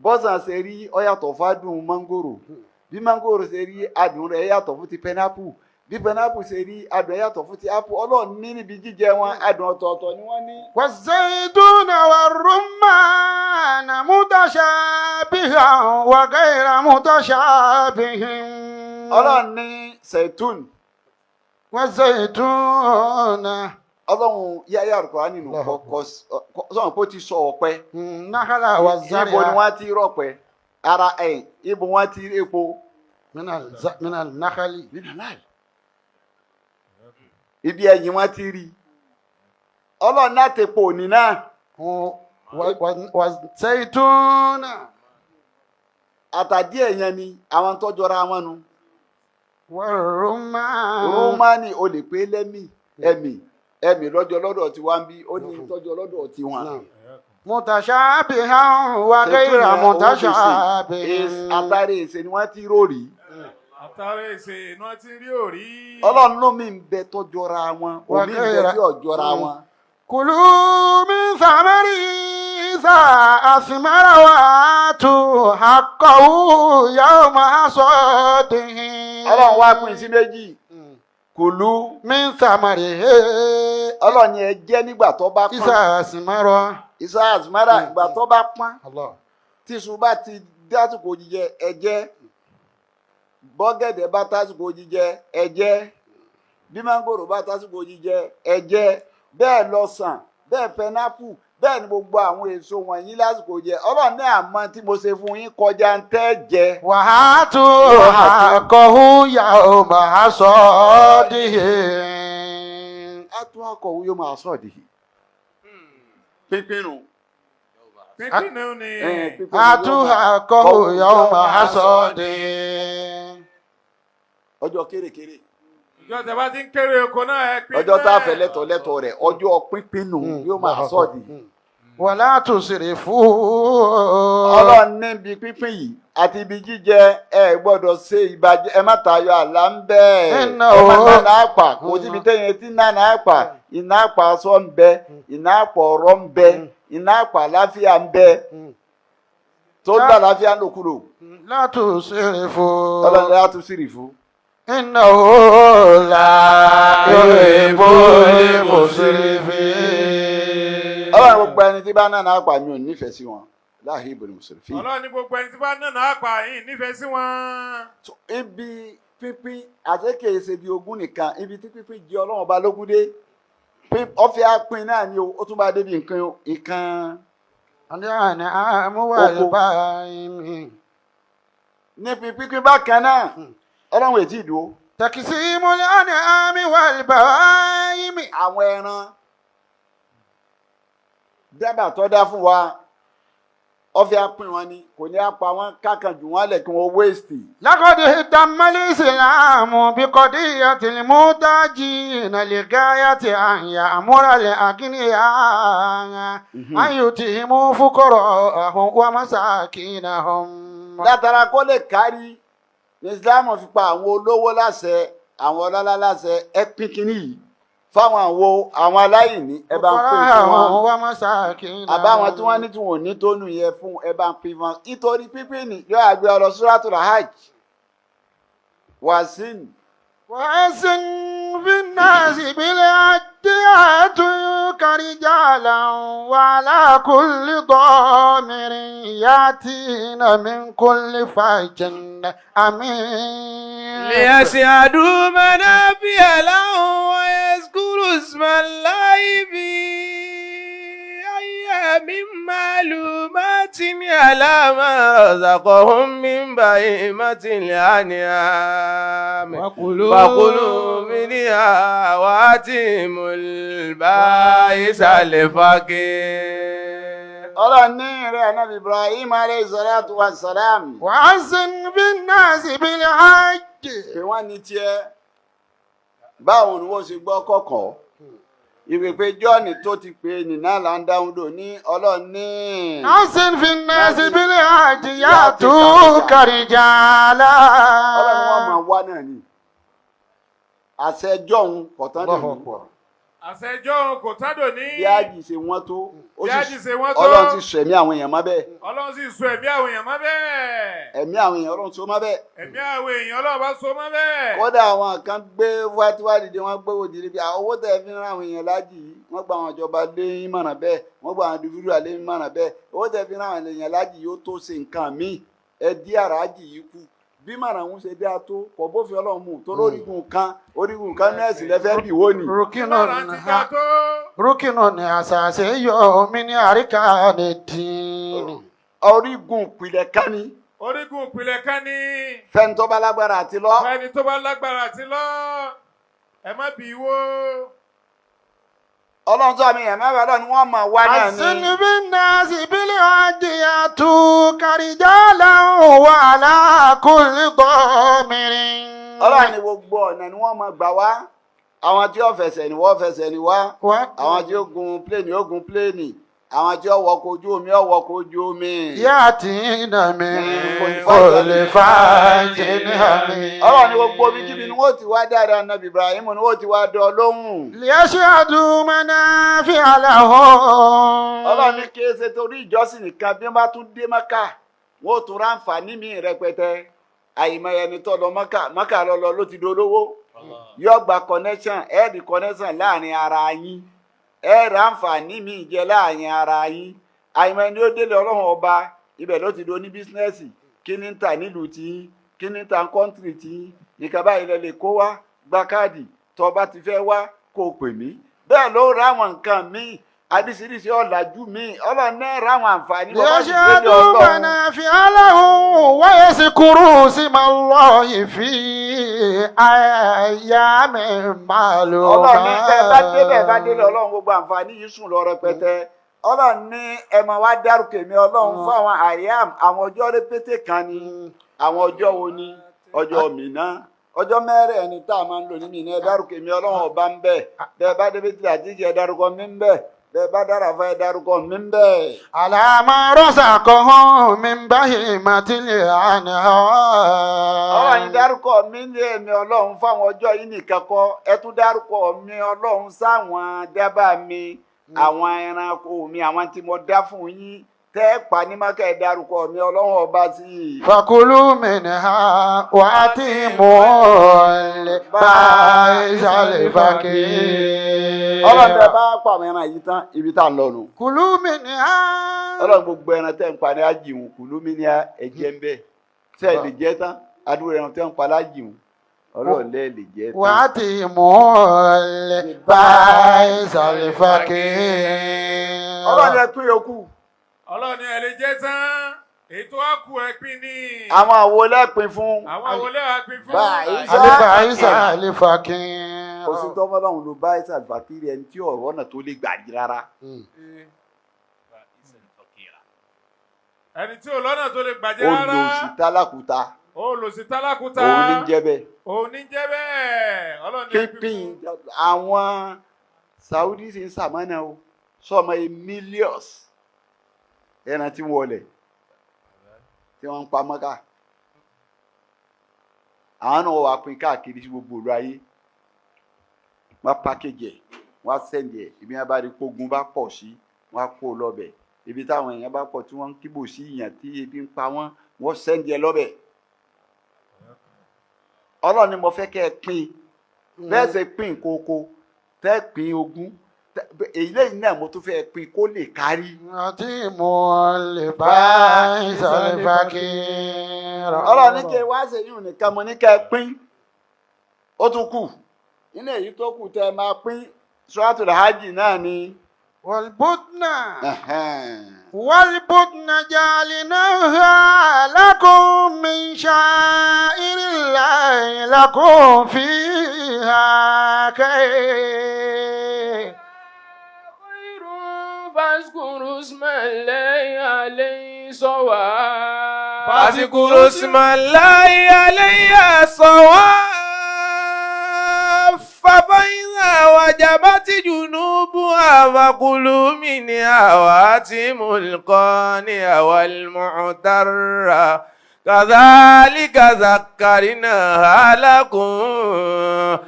[SPEAKER 1] bọ́sàn ṣe rí ó yàtọ̀ fún adùn mángòrò bí mángòrò ṣe rí adùn rẹ̀ yàtọ̀ fún ti pẹ́nápù bí pineapple ṣe rí adùn yàtọ̀ fún ti apple ọlọ́run ní níbi jíjẹ wọn adùn ọ̀tọ̀ọ̀tọ̀ ni wọ́n ní.
[SPEAKER 3] والزيتون والرمان متشابها وغير متشابه
[SPEAKER 1] ọlọ́run ní zaitun
[SPEAKER 3] والزيتون
[SPEAKER 1] ọlọ́run yáyà àrùkọ́rá nínú kọ́kọ́ sọ̀rọ̀ pé ó ti sọ ọ̀pẹ
[SPEAKER 3] نخل
[SPEAKER 1] ibo ni
[SPEAKER 3] والزرع
[SPEAKER 1] wọ́n ti rọ̀pẹ ara ibo wọ́n ti rí epo
[SPEAKER 3] من النخل
[SPEAKER 1] nínú láì ibi ẹ̀yìn wọ́n ti rí ọlọ́run náà ti pò ní náà
[SPEAKER 3] والزيتون
[SPEAKER 1] àtàdí ẹ̀yẹn ni àwọn tó jọra wọn nu
[SPEAKER 3] والرمان
[SPEAKER 1] rómánì o lè pé ẹ̀mí lọ́jọ́ lọ́dọ̀ tí wọ́n ń bí ó ní tọ́jọ́ lọ́dọ̀ tí wọ́n.
[SPEAKER 3] متشابها وغير متشابه
[SPEAKER 1] àtàrí èsè ni wọ́n ti rórì.
[SPEAKER 2] àtàrà èsè iná tí ń rí òrí.
[SPEAKER 1] ọlọ́run ló mi ń bẹ tó jọra wọn omi ń bẹ tí ò jọra wọn.
[SPEAKER 3] كلوا من ثمره إذا أثمر وآتوا حقه يوم حصاده
[SPEAKER 1] ọlọ́run wá pín sí méjì kùlú
[SPEAKER 3] من ثمره
[SPEAKER 1] ọlọ́run ni ẹ jẹ nígbà tó bá pọ́n
[SPEAKER 3] إذا أثمر
[SPEAKER 1] ìsá àzùmárà ìgbà tó bá pọ́n
[SPEAKER 3] الله
[SPEAKER 1] tíṣu bá ti dásìkò jíjẹ ẹ jẹ bọ́gẹ̀dẹ̀ bá tásìkò jíjẹ ẹ jẹ bí mángòrò bá tásìkò jíjẹ ẹ jẹ bẹ́ẹ̀ lọ́sàn bẹ́ẹ̀ pẹnápù bẹ́ẹ̀ ni gbogbo àwọn èso wọ̀nyí lásìkò jẹ ọlọ́run ní àmọ́ tí mo ṣe fún yín kọjá ń tẹ́ jẹ.
[SPEAKER 3] وآتوا حقه يوم حصاده
[SPEAKER 1] atún akọ̀wé yóò máa sọ̀ dì pínpín
[SPEAKER 2] pínpín ni.
[SPEAKER 3] آتوا حقه يوم حصاده
[SPEAKER 1] ọjọ́ kéré-kéré
[SPEAKER 2] ìjọ tẹ bá ti ń kéré oko náà ẹ pín
[SPEAKER 1] ọjọ́ tá a fẹ́ lẹ́tọ̀ rẹ̀ ọjọ́ pínpín yóò máa sọ̀ dì.
[SPEAKER 3] ولا تسرفوا
[SPEAKER 1] ọlọ́run níbi pínpín yìí àti ibi jíjẹ ẹ gbọ́dọ̀ ṣe ìbàjẹ́ ẹ má tayọ àlà ń bẹ́ẹ̀ ẹ má nánà àpà kò síbi téyìn tí nánà àpà iná àpà aṣọ ń bẹ iná àpà ọ̀rọ̀ ń bẹ iná àpà àláfíà ń bẹ tó dá àláfíà ń lò kúrò
[SPEAKER 3] لا تسرفوا
[SPEAKER 1] ọlọ́run á tún sírì fún.
[SPEAKER 3] إنه لا يحب المسرفين
[SPEAKER 1] ọlọ́run gbogbo ẹni tí bá nánà àpà mi ò nífẹ̀ẹ́ sí wọn láàyè ìbò ni mùsùlùmí.
[SPEAKER 2] ọlọ́run ní gbogbo ẹni tí bá nànà àpà yìí nífẹ̀ẹ́ sí wọn.
[SPEAKER 1] ibi pínpín àtẹ́kẹ̀ ṣe bí ogún nìkan ibi tí pínpín jẹ ọlọ́run ọba lógún dé ọ̀fẹ́ apin náà ni ó tún bá débi nǹkan
[SPEAKER 3] الأنعام والبهائم
[SPEAKER 1] níbi pínpín bákan náà ọlọ́run ètí ìdúró
[SPEAKER 3] تقسيم الأنعام والبهائم
[SPEAKER 1] àwọn ẹran dábàá tó dá fún wa ọ̀fẹ́ apin wọn ni kò ní apá wọn kákan jù wọn lẹ̀ kí wọ́n wéèsì.
[SPEAKER 3] لقد اهتم الإسلام بقضية المحتاجين لغاية أن يأمر الأغنياء أن يطعموا فقراءهم ومساكينهم.
[SPEAKER 1] látara kó lè kárí Islam fi pa àwọn olówó láṣẹ àwọn ọlọ́lá láṣẹ ẹ pín kínní yìí fáwọn àwọn aláìní ẹ bá ń pín fún wọn
[SPEAKER 3] ومساكينهم.
[SPEAKER 1] àbáwọn tí wọ́n ní tí wọn ò ní tónú yẹ fún ẹ bá ń pín fún wọn nítorí pínpín ní yóò àgbẹ̀ ọ̀rọ̀ Suratul Hajj wàsíìn.
[SPEAKER 3] وأذن في الناس بالحج يأتوك رجالا وعلى كل ضامر يأتين من كل فج عميق
[SPEAKER 4] ليشهدوا منافع لهم ويذكروا اسم الله في أيام معلومات على ما رزقهم من بهيمة الأنعام فكلوا منها وأتموا البائس الفقير.
[SPEAKER 1] ọlọ́run ní ìrẹ́ ànábì Ibrahim alayhi salatu wa salam.
[SPEAKER 3] وأذن بالناس بالحج.
[SPEAKER 1] pé wọ́n ní tiẹ̀ báwo ni wọ́n ṣe gbọ́ kọ̀kọ̀ ìwé pé John tó ti pè nínà là ń dáhùn lò ní ọlọ́run ní.
[SPEAKER 3] أذن في الناس بالحج يأتوك رجالا.
[SPEAKER 1] ọlọ́run wọn máa wá náà ni àṣẹ jọ̀hún kọ̀tán nìyí
[SPEAKER 2] àṣẹjọ́ kò tádò ní.
[SPEAKER 1] bí ájì ṣe wọ́n tó
[SPEAKER 2] Bí ájì ṣe wọ́n tó.
[SPEAKER 1] Ọlọ́run ti sọ ẹ̀mí àwọn èèyàn mọ́ bẹ́ẹ̀.
[SPEAKER 2] Ọlọ́run sì so ẹ̀mí àwọn èèyàn mọ́ bẹ́ẹ̀.
[SPEAKER 1] ẹ̀mí àwọn èèyàn Ọlọ́run so mọ́ bẹ́ẹ̀.
[SPEAKER 2] Ẹ̀mí àwọn èèyàn Ọlọ́run bá so mọ́ bẹ́ẹ̀.
[SPEAKER 1] kódà àwọn kan gbé wátíwádìí wọ́n gbé òdìrí bí owó tẹ̀ fi ń rán àwọn èèyàn lájì yìí wọ́n gba àwọn ìjọba lé ìmọ̀ràn bẹ́ẹ̀ wọ́n gba àwọn dùfúrúà lé ìmọ̀ràn bẹ́ẹ̀ owó tẹ̀ fi ń rán àwọn èèyàn lájì yìí ó tó ṣe nǹkan míì ẹ dí àràjì yìí kù bí màrán ń ṣe dá tó kò bófin Ọlọ́run mú tó orígun kan nẹ́ẹ̀sì lẹ́fẹ́ bì wó ni.
[SPEAKER 3] rúkìnà ní àṣàṣe yọ mí ní àríkà ní dín.
[SPEAKER 1] orígun ìpìlẹ̀ kan ni.
[SPEAKER 2] Orígun ìpìlẹ̀ kan ní.
[SPEAKER 1] fẹ́ni tó bá lágbára àti lọ.
[SPEAKER 2] Fẹ́ni tó bá lágbára àti lọ. Ẹ má bì í wó.
[SPEAKER 1] Ọlọ́run sọ mi ẹ̀ mẹ́fà lọ ni wọ́n mọ̀ wá náà ni.
[SPEAKER 3] àṣìlùbí náà sì bílẹ̀ àjìyàtú kàrìjálà wà lákùnrin gọ́mìnrin.
[SPEAKER 1] Ọlọ́run ní gbogbo ọ̀nà ni wọ́n mọ̀ gbà wá. Àwọn tí ó fẹsẹ̀ ni wọ́n fẹsẹ̀ ni wá. Àwọn tí ó gun pléènì ó gun pléènì. Àwọn tí ó wọkọ̀ ojú omi ó wọkọ̀ ojú omi.
[SPEAKER 3] Yá tí iná mi kò lè fa jìnnà mi.
[SPEAKER 1] Ọlọ́run ní gbogbo omi kíbi ni wọ́n ti wá dáadáa Nàbí Ibrahim ni wọ́n ti wá dán lóhùn.
[SPEAKER 3] Lẹ́ṣẹ́ àdúmọ̀nà fi àlàhọ́.
[SPEAKER 1] Ọlọ́run ní kí ẹ ṣe torí ìjọsìn nìkan bí wọ́n bá tún dé Mákà wọ́n ó tún ráǹfààní mi rẹpẹtẹ. Àyìnbáyé ẹni tó lọ Mákà lọ ló ti dolówó. Yóò gba connection ẹ̀ẹ́dì connection láàrin ara yín. Ẹ̀rọ àǹfààní mi jẹ láàrin ara yín àìmọ̀ ẹni ó délé Ọlọ́run ọba ibẹ̀ ló ti do ní bísínẹ́sì kí ní ta nílùú tí kí ní ta kọ́ńtìrì tí nìkan báyìí lẹ lè kó wá gba káàdì tó bá ti fẹ́ wá kó o pè mí bẹ́ẹ̀ ló ra àwọn nǹkan míì àdìsídìsí ọ̀làjú míì Ọlọ́run náà ra àwọn àǹfààní bàbá ti délé Ọlọ́run.
[SPEAKER 3] yashaduna fi alahu wa yaskuru simallahi fi ayyamin ma'lumat.
[SPEAKER 1] Ọlọ́run ní bẹ́ẹ̀ bá délé Ọlọ́run gbogbo àǹfààní yìí sùn lọ rẹpẹtẹ. Ọlọ́run ní ẹ máa wá dárúkọ èmi Ọlọ́run fún àwọn àríyàm àwọn ọjọ́ rẹpẹtẹ kan ni àwọn ọjọ́ wo ni ọjọ́ Mínà ọjọ́ mẹ́rẹ̀ẹ̀rin tá a máa ń lò ní Mínà ẹ dárúkọ èmi Ọlọ́run ọba ń bẹ bẹ́ẹ̀ bá débi tí àjíjẹ dárúkọ mi ń bẹ bẹ́ẹ̀ bá dára fún ẹ dárúkọ mi ń bẹ.
[SPEAKER 3] Alama razaqahum min bahimatil an'am.
[SPEAKER 1] Ọlọ́run yìí dárúkọ mi ní èmi Ọlọ́run fáwọn ọjọ́ yìí nìkan kọ́ ẹ tún dárúkọ mi Ọlọ́run sáwọn dábàá mi àwọn ẹranko mi àwọn tí mo dá fún yín tẹ́ pa ní Mákà ẹ dárúkọ mi Ọlọ́run ọba sí i.
[SPEAKER 3] Fakulu minha wa atimu al-ba'isal faqir.
[SPEAKER 1] Ọlọ́run tẹ bá pa àwọn ẹran yìí tán ibi tá a lọ nù.
[SPEAKER 3] Kulu minha.
[SPEAKER 1] Ọlọ́run gbogbo ẹran tẹ́ ń pa ní ajíhun kùlú mi ní ẹ̀jẹ̀ ń bẹ̀ tẹ́ ẹ lè jẹ́ tán adúrò ẹran tẹ́ ń pa lájíhun Ọlọ́run lẹ́ẹ̀ lè jẹ́ tán.
[SPEAKER 3] Wa atimu al-ba'isal faqir.
[SPEAKER 1] Ọlọ́run ẹ pín yòókù.
[SPEAKER 2] Ọlọ́run ní ẹ lè jẹ́ tán. Ètò àkù ẹ pín ní.
[SPEAKER 1] Àwọn àwo lẹ́pin fún.
[SPEAKER 2] Àwọn àwọlé wa pín fún.
[SPEAKER 3] Al-ba'isal faqir.
[SPEAKER 1] Kò sí tọ́mọ́ Ọlọ́run ló bá ìsà àlùfàkìrì ẹni tí ọ̀rọ̀ náà tó lè gbà jí rárá.
[SPEAKER 2] Ẹni tí ò lọ́nà tó lè gbàjẹ́ rárá.
[SPEAKER 1] Olòṣì tálákùúta.
[SPEAKER 2] Olòṣì tálákùúta.
[SPEAKER 1] Òun ní jẹ́ bẹ́ẹ̀.
[SPEAKER 2] Òun ní jẹ́ bẹ́ẹ̀. Ọlọ́run ní
[SPEAKER 1] Pínpín àwọn Saudi ṣe ń sàmánà o sọmọ yìí millions ẹran tí wọlé tí wọ́n ń pa Mákà. Àwọn náà wà pín káàkiri sí gbogbo ìlú ayé. Wọ́n pákéjì ẹ̀ wọ́n sẹ́ndì ẹ̀ ibi yẹn bá rí kógun bá pọ̀ sí wọ́n á kó lọ́bẹ̀ ibi táwọn èèyàn bá pọ̀ tí wọ́n ń kíbò sí ìyàn tí ebi ń pa wọ́n wọ́n sẹ́ndì ẹ̀ lọ́bẹ̀. Ọlọ́run ni mo fẹ́ kẹ́ ẹ pín bẹ́ẹ̀ ṣe pín kókó tẹ́ pín ogún èyí lẹ́yìn náà mo tún fẹ́ pín kó lè kárí.
[SPEAKER 3] Atimu al-ba'isal faqir.
[SPEAKER 1] Ọlọ́run ní kí ẹ wá ṣe yìí nìkan mo ní kẹ́ ẹ pín ó tún kù nínú èyí tó kù tẹ́ ẹ máa pín Suratul Hajj náà ni.
[SPEAKER 3] والبدن جعلناها لكم من شعائر الله لكم فيها خير
[SPEAKER 4] فاذكروا اسم الله عليه صواب فاذكروا اسم الله عليه صواب فإذا وجبت جنوبها فكلوا منها وأتموا القانع والمعتر كذلك ذكرناها لكم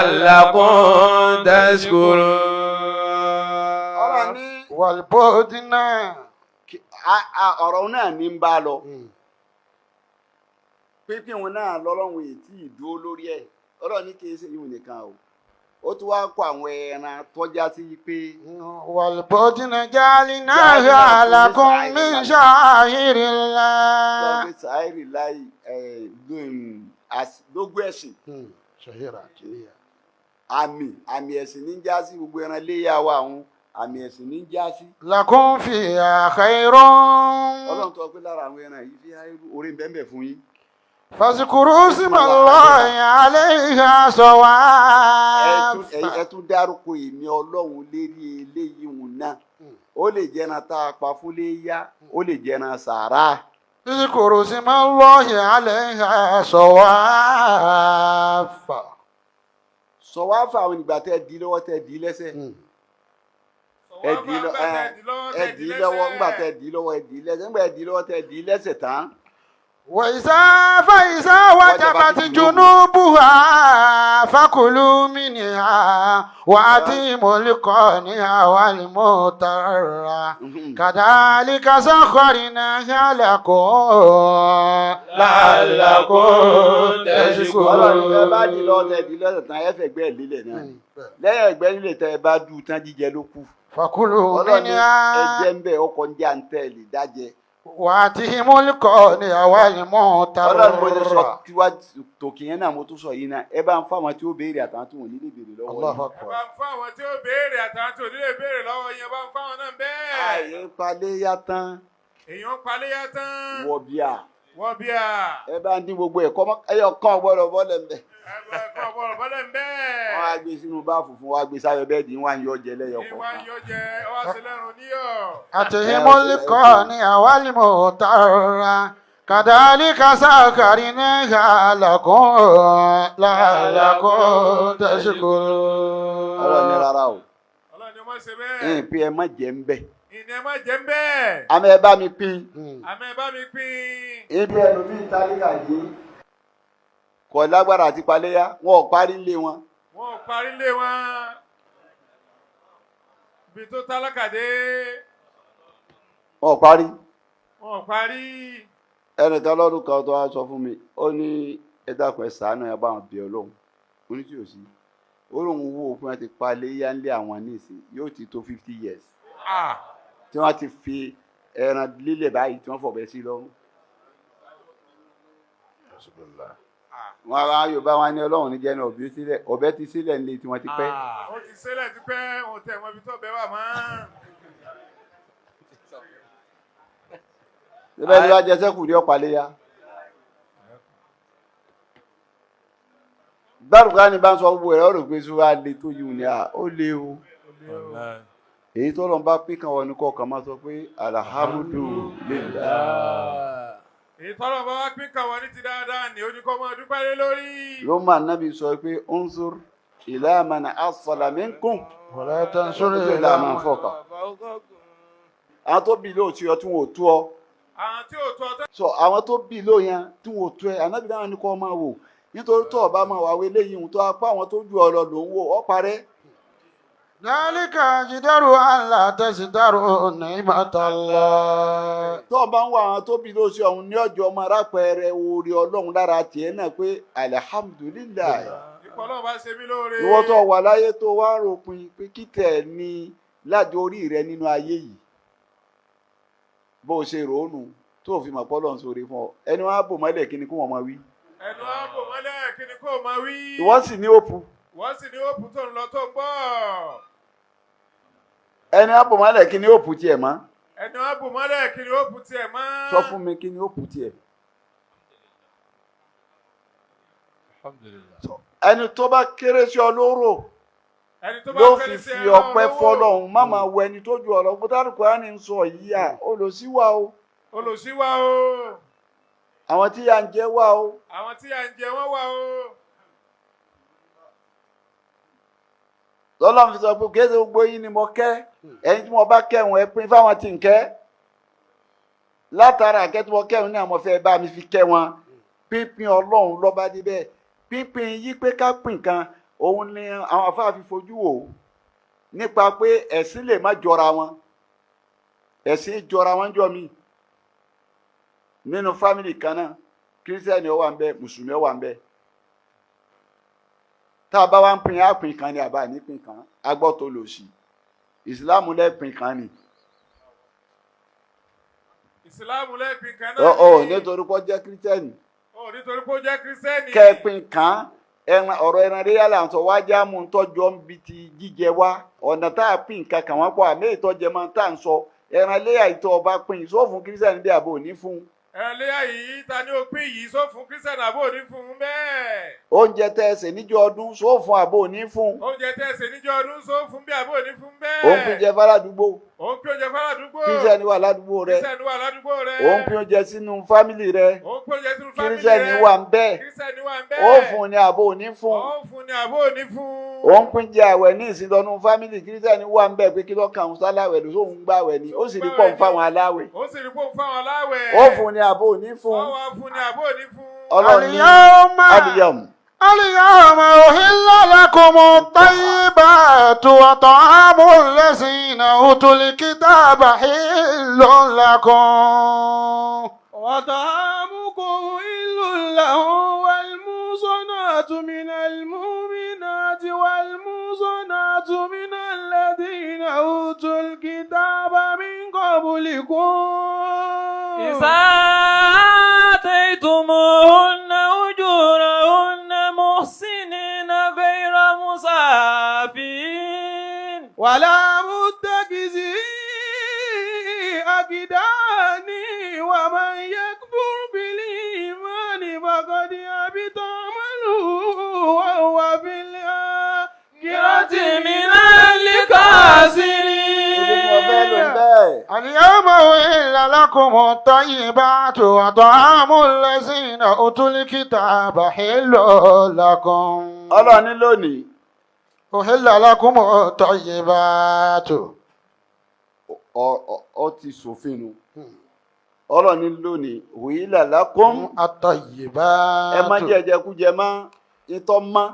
[SPEAKER 4] لعلكم تشكرون.
[SPEAKER 1] ọ̀rọ̀ ní
[SPEAKER 3] والبدن
[SPEAKER 1] ọ̀rọ̀ náà ní ń bá lọ pínpín wọn náà lọ́lọ́run ètí ìdúró lórí ẹ̀ ọ̀rọ̀ ní kí n ṣe yìí nìkan o ó tún wá kó àwọn ẹran tọ́já sí pé
[SPEAKER 3] والبدن جعلناها لكم من شعائر الله.
[SPEAKER 1] lọ́gbẹ́ sàárì láì lógún ẹ̀sìn
[SPEAKER 3] شهيرة كلية.
[SPEAKER 1] àmì ẹ̀sìn ní já sí gbogbo ẹran léyà wa àwọn àmì ẹ̀sìn ní já sí.
[SPEAKER 3] لكم فيها خير
[SPEAKER 1] ọlọ́run tó pé lára àwọn ẹran yìí fi orí ń bẹ́ẹ̀ fún yín.
[SPEAKER 3] فاذكروا اسم الله عليها صواف.
[SPEAKER 1] ẹ tún dárúkọ èmi ọlọ́run lérí eléyìí hùn náà ó lè jẹran tá a pa fún léyà ó lè jẹran sàárà.
[SPEAKER 3] اذكروا اسم الله عليها صواف.
[SPEAKER 1] sọ wá fún àwọn ìgbà tẹ di lọ́wọ́ tẹ di lẹ́sẹ̀ ẹ di lọ́wọ́ ńgbà tẹ di lọ́wọ́ ẹ di lẹ́sẹ̀ ńgbà ẹ di lọ́wọ́ tẹ di lẹ́sẹ̀ tán.
[SPEAKER 3] فإذا وجبت جنوبها فكلوا منها وأتيموا القانع والمعتر كذلك سخرناها لكم لعلكم
[SPEAKER 1] ọlọ́run ẹ bá di
[SPEAKER 3] تشكرون.
[SPEAKER 1] lọ́wọ́ tẹ di lẹ́sẹ̀ tán ẹ fẹ́ gbẹ́ lílẹ̀ náà ni lẹ́yìn ẹgbẹ́ lílẹ̀ tẹ ẹ bá dùn tán jíjẹ ló kù.
[SPEAKER 3] فكلوا
[SPEAKER 1] ọlọ́run ẹ
[SPEAKER 3] منها
[SPEAKER 1] jẹ́ ń bẹ̀ ọkọ̀ ń jà ń tẹ̀ lè dájẹ́.
[SPEAKER 3] وأتيموا القانع والمعتر.
[SPEAKER 1] ọlọ́run mo ti sọ tiwájú tòkì yẹn náà mo tún sọ yìí náà ẹ bá ń fáwọn tí ó béèrè àtàwọn tí wọn ò ní lè béèrè lọ́wọ́
[SPEAKER 3] الله
[SPEAKER 1] yìí.
[SPEAKER 2] ẹ
[SPEAKER 3] أكبر.
[SPEAKER 2] bá ń fún àwọn tí ó béèrè àtàwọn tí ò ní lè béèrè lọ́wọ́ yẹn bá ń fún àwọn náà bẹ́ẹ̀.
[SPEAKER 1] ààyè paléyà tán
[SPEAKER 2] èèyàn paléyà tán.
[SPEAKER 1] wọ bíà
[SPEAKER 2] wọ́n bí a.
[SPEAKER 1] ẹ bá ń dín gbogbo ẹ̀kọ́ ẹyọ kan gbọ́dọ̀ bọ́lẹ̀ ń bẹ̀.
[SPEAKER 2] ẹ bá ẹ̀kọ́ bọ̀rọ̀ bọ́lẹ̀ ń bẹ́ẹ̀.
[SPEAKER 1] wọ́n á gbé sínú báàfù fún wa gbé sábẹ́ bẹ́ẹ̀dì wọ́n á yọ jẹ lẹ́yọ
[SPEAKER 2] ìwà
[SPEAKER 1] kọ̀ọ̀kan.
[SPEAKER 2] yóò jẹ ọwọ́ sílẹ̀rùn níyọ̀.
[SPEAKER 3] أتيموا القانع والمعتر كذلك سخرناها لكم لعلكم
[SPEAKER 1] ọlọ́run ní
[SPEAKER 3] تشكرون.
[SPEAKER 1] rárá o
[SPEAKER 2] ọlọ́run ni wọ́n ṣe bẹ́ẹ̀.
[SPEAKER 1] ẹ̀yìn pé ẹ má jẹ ń bẹ̀.
[SPEAKER 2] ìní ẹ má jẹ́ ń bẹ́ẹ̀.
[SPEAKER 1] àmọ́ ẹ bá mi pín.
[SPEAKER 2] àmọ́ ẹ bá mi pín.
[SPEAKER 1] ibi ẹlòmíì tálíkà yìí kò lágbára àti paléyà wọn ò parí ilé wọn.
[SPEAKER 2] wọn ò parí lé wọn. ibi tó tálákàdé.
[SPEAKER 1] wọn ò parí.
[SPEAKER 2] wọn ò parí.
[SPEAKER 1] ẹnìkan lọ́dún kan tó wá sọ fún mi ó ní ẹ dákun ẹ ṣàánú ẹ bá wọn bí ọlọ́run ó ní tí ò sí ó lóun wo òfin wọn ti paléyà ńlé àwọn níìsín yóò ti tó 50 years
[SPEAKER 2] Ah,
[SPEAKER 1] tí wọ́n ti fi ẹran lílẹ̀ báyìí tí wọ́n fọ̀bẹ sí lọ́rùn. wọn ará yorùbá wọn ní ọlọ́run ní jẹ́ ní ọ̀bẹ ti sílẹ̀ nílé tí wọ́n ti pẹ́.
[SPEAKER 2] ó ti ṣẹlẹ̀ ti pẹ́ òun tẹ̀ wọ́n ibi tó bẹ́ wà mọ́.
[SPEAKER 1] síbẹ̀ ni wọ́n jẹ sẹ́kù ní ọ̀pàlẹ́yà. gbárùkà ni bá ń sọ gbogbo ẹ̀rọ rò pé sùúrù á le tó yìí ní à ó le o. èyí tó lọ́n bá pín kan wọn ní kọ̀ọ̀kan máa sọ pé alhamdulillah.
[SPEAKER 2] èyí tọ́lọ̀ bá wá pín kàwọ́ ní ti dáadáa ní oníkọ́ máa dúpẹ́ lé lórí.
[SPEAKER 1] ló máa nábì sọ pé unsur ila man asfala minkum
[SPEAKER 3] ولا تنصر
[SPEAKER 1] ila man fawqa. àwọn tó bì lóò tí ọ tí wọn ò tó ọ
[SPEAKER 2] àwọn tí ò tó ọtọ́.
[SPEAKER 1] sọ àwọn tó bì lóò yẹn tí wọn ò tó ẹ ànábì náà ní kó máa wò nítorí tó ọba máa wà wé léyìn tó apá àwọn tó ju ọ̀rọ̀ ló ń wò ọ parẹ́.
[SPEAKER 3] ذلك أجدر أن لا تزدروا نعمة الله.
[SPEAKER 1] tó o bá ń wá àwọn tó bí lóṣù ọ̀hún ní ọjọ́ ọmọ arápẹ̀rẹ̀ orí ọlọ́run lára tiẹ̀ náà pé alihamudulilayi.
[SPEAKER 2] ìpọ̀ náà bá ṣe mí lóore.
[SPEAKER 1] ìwọ tó wà láyé tó wá ròpin pé kíkẹ́ ní láti orí rẹ nínú ayé yìí bó o ṣe ròónù tó o fi mọ̀ pọ́lọ́ ń sóore fún ọ ẹni wọn á bò mọ́lẹ̀ kí ni kó wọ́n máa wí.
[SPEAKER 2] ẹnu ààbò mọ́lẹ̀ kí ni kò máa wí.
[SPEAKER 1] ìwọ sì ní òpù
[SPEAKER 2] wọ́n sì ní òpù tó ń lọ tó ń bọ̀.
[SPEAKER 1] ẹni á bò mọ́lẹ̀ kí ni òpù tiẹ̀ mọ́
[SPEAKER 2] ẹnu ààbò mọ́lẹ̀ kí ni òpù tiẹ̀ mọ́.
[SPEAKER 1] sọ fún mi kí ni òpù tiẹ̀. ẹni tó bá kéré sí ọ lóró
[SPEAKER 2] ẹni tó bá
[SPEAKER 1] ló
[SPEAKER 2] fẹ́
[SPEAKER 1] fi
[SPEAKER 2] sí
[SPEAKER 1] fi ọpẹ́ fọ́lọ́run má máa wọ ẹni tó ju ọ̀rọ̀ mọtàlùkọ á ní sọ yìí à olùsíwà o
[SPEAKER 2] olùsíwá o.
[SPEAKER 1] àwọn tí yà ń jẹ wà o
[SPEAKER 2] àwọn tí à ń jẹ wọ́n wà o.
[SPEAKER 1] lọ́lọ́run fi sọ pé kéde gbogbo yín ni mo kẹ́ ẹni tí mo bá kẹ́hùn ẹ pín fáwọn tí ń kẹ́ látara àkẹ́ tí mo kẹ́hùn ní àwọn fẹ́ bá mi fi kẹ́ wọn pínpín ọlọ́run lọ́ba débẹ̀ pínpín yí pé ká pín kan òun ni àwọn afáàfin fojú wò nípa pé ẹ̀sìn lè má jọra wọn ẹ̀sìn jọra wọn jọ mí nínú fámìlì kan náà kírísítẹ́nì ó wà ń bẹ mùsùlùmí ó wà ń bẹ tá a bá wá ń pín àpín kan ní àbá nípín kan agbọ́ tó lò sí ìsìláàmù lẹ́pìn kan ni.
[SPEAKER 2] ìsìláàmù lẹ́pìn kan náà
[SPEAKER 1] ni. Nítorí pé ó jẹ́ kírísítẹ́nì.
[SPEAKER 2] Nítorí pé ó jẹ́ kírísítẹ́nì.
[SPEAKER 1] Kẹ́pìn kan ọ̀rọ̀ ẹran rí yálà sọ wá já mú tọ́jọ́ ń bi ti jíjẹ wá ọ̀nà tá a pín nǹkan kàn wọ́n pọ̀ àmì ìtọ́jẹ máa tá à ń sọ ẹran léyà ìtọ́ ọba pín sọ fún kírísítẹ́nì bí àbò ní fún.
[SPEAKER 2] ẹran léyà yìí ta ni ó pín yìí sọ fún kírísítẹ́nì àbò ní fún bẹ́ẹ̀.
[SPEAKER 1] Oúnjẹ tẹ́ ẹ sè níjọ́ ọdún sọ fún àbò ní fún.
[SPEAKER 2] Oúnjẹ tẹ́ ẹ sè níjọ́ ọdún sọ fún bí àbò ní fún bẹ́ẹ̀.
[SPEAKER 1] Òun pín jẹ fáládùúgbò.
[SPEAKER 2] Òun pín oúnjẹ fáládùúgbò.
[SPEAKER 1] Kírísítẹ́nì wà ládùúgbò rẹ.
[SPEAKER 2] Kírísítẹ́nì wà ládùúgbò rẹ.
[SPEAKER 1] Òun pín oúnjẹ sínú fámìlì rẹ.
[SPEAKER 2] Òun pín oúnjẹ sínú fámìlì rẹ.
[SPEAKER 1] Kírísítẹ́nì wà ń bẹ́ẹ̀.
[SPEAKER 2] Kírísítẹ́nì wà ń bẹ́ẹ̀.
[SPEAKER 1] Ó fún ni àbò ní fún.
[SPEAKER 2] Ó fún ni àbò ní fún.
[SPEAKER 1] Òun pín jẹ àwẹ̀ ní ìsìndọ́nù fámìlì kírísítẹ́nì wà ń bẹ́ẹ̀ pé kí lọ́ọ́ kàn sáláwẹ̀ ló sóun gbà wẹ̀ ni ó sì rí pọ̀ ń fáwọn aláwẹ̀.
[SPEAKER 2] Ó sì rí pọ̀ ń fáwọn aláwẹ̀.
[SPEAKER 1] Ó fún ni àbò ní fún.
[SPEAKER 2] Ó wá fún ni àbò ní fún.
[SPEAKER 1] Ọlọ́run ní àlìyàmù.
[SPEAKER 3] اليوم أحل لكم الطيبات وطعام الذين أوتوا الكتاب حل لكم وطعامكم حل لهم والمحصنات من المؤمنات والمحصنات من الذين أوتوا الكتاب من قبلكم
[SPEAKER 5] إذا آتيتموهن أجورهن محسنين غير مسافين
[SPEAKER 3] ولا متخذي أكدان ومن يكفر بالإيمان فقد حبط عمله وهو في الآخرة من الخاسرين. اليوم أحل لكم الطيبات وطعام الذين أوتوا الكتاب حل لكم.
[SPEAKER 1] Ọlọ́run ní lónìí.
[SPEAKER 3] أحل لكم الطيبات.
[SPEAKER 1] Ó ti ṣòfin nu. Ọlọ́run ní lónìí. أحل لكم
[SPEAKER 3] الطيبات.
[SPEAKER 1] Ẹ má jẹ jẹkújẹ mọ́ ìtọ́ mọ́.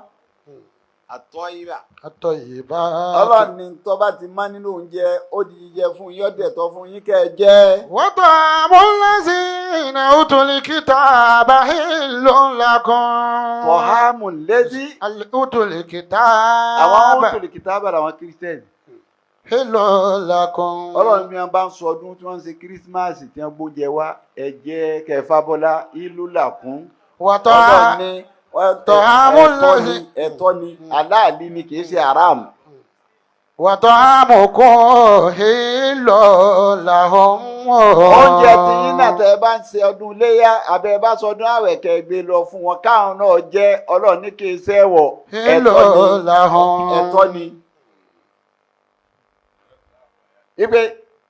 [SPEAKER 1] Àtọ́yìbá.
[SPEAKER 3] الطيبات.
[SPEAKER 1] Ọlọ́run ní tó bá ti má nínú oúnjẹ ó di jíjẹ fún yín ọ̀dẹ̀ tó fún yín kẹ́ ẹ jẹ.
[SPEAKER 3] وطعام الذين أوتوا الكتاب حل لكم.
[SPEAKER 1] Tọ̀hámù lẹ́sí.
[SPEAKER 3] أوتوا الكتاب.
[SPEAKER 1] Àwọn òtòlì kìtàbà làwọn kírísítẹ́nì.
[SPEAKER 3] حل لكم.
[SPEAKER 1] Ọlọ́run bí wọ́n bá ń sọ ọdún tí wọ́n ń ṣe kírísímàsì tí wọ́n gbóúnjẹ wá ẹ̀jẹ̀ kẹfàbọ́lá ìlú làkún. Ọlọ́run ní ẹ̀tọ́ ni aláàlí ni kì í ṣe haram.
[SPEAKER 3] وطعامكم حل لهم.
[SPEAKER 1] Oúnjẹ tí yín náà tẹ́ ẹ bá ń ṣe ọdún iléyá abẹ́ ẹ bá sọdún àwẹ̀ kẹ́ gbé lọ fún wọn káwọn náà jẹ Ọlọ́run ní kì í ṣe ẹ̀wọ̀ ẹ̀tọ́ ni. Ipe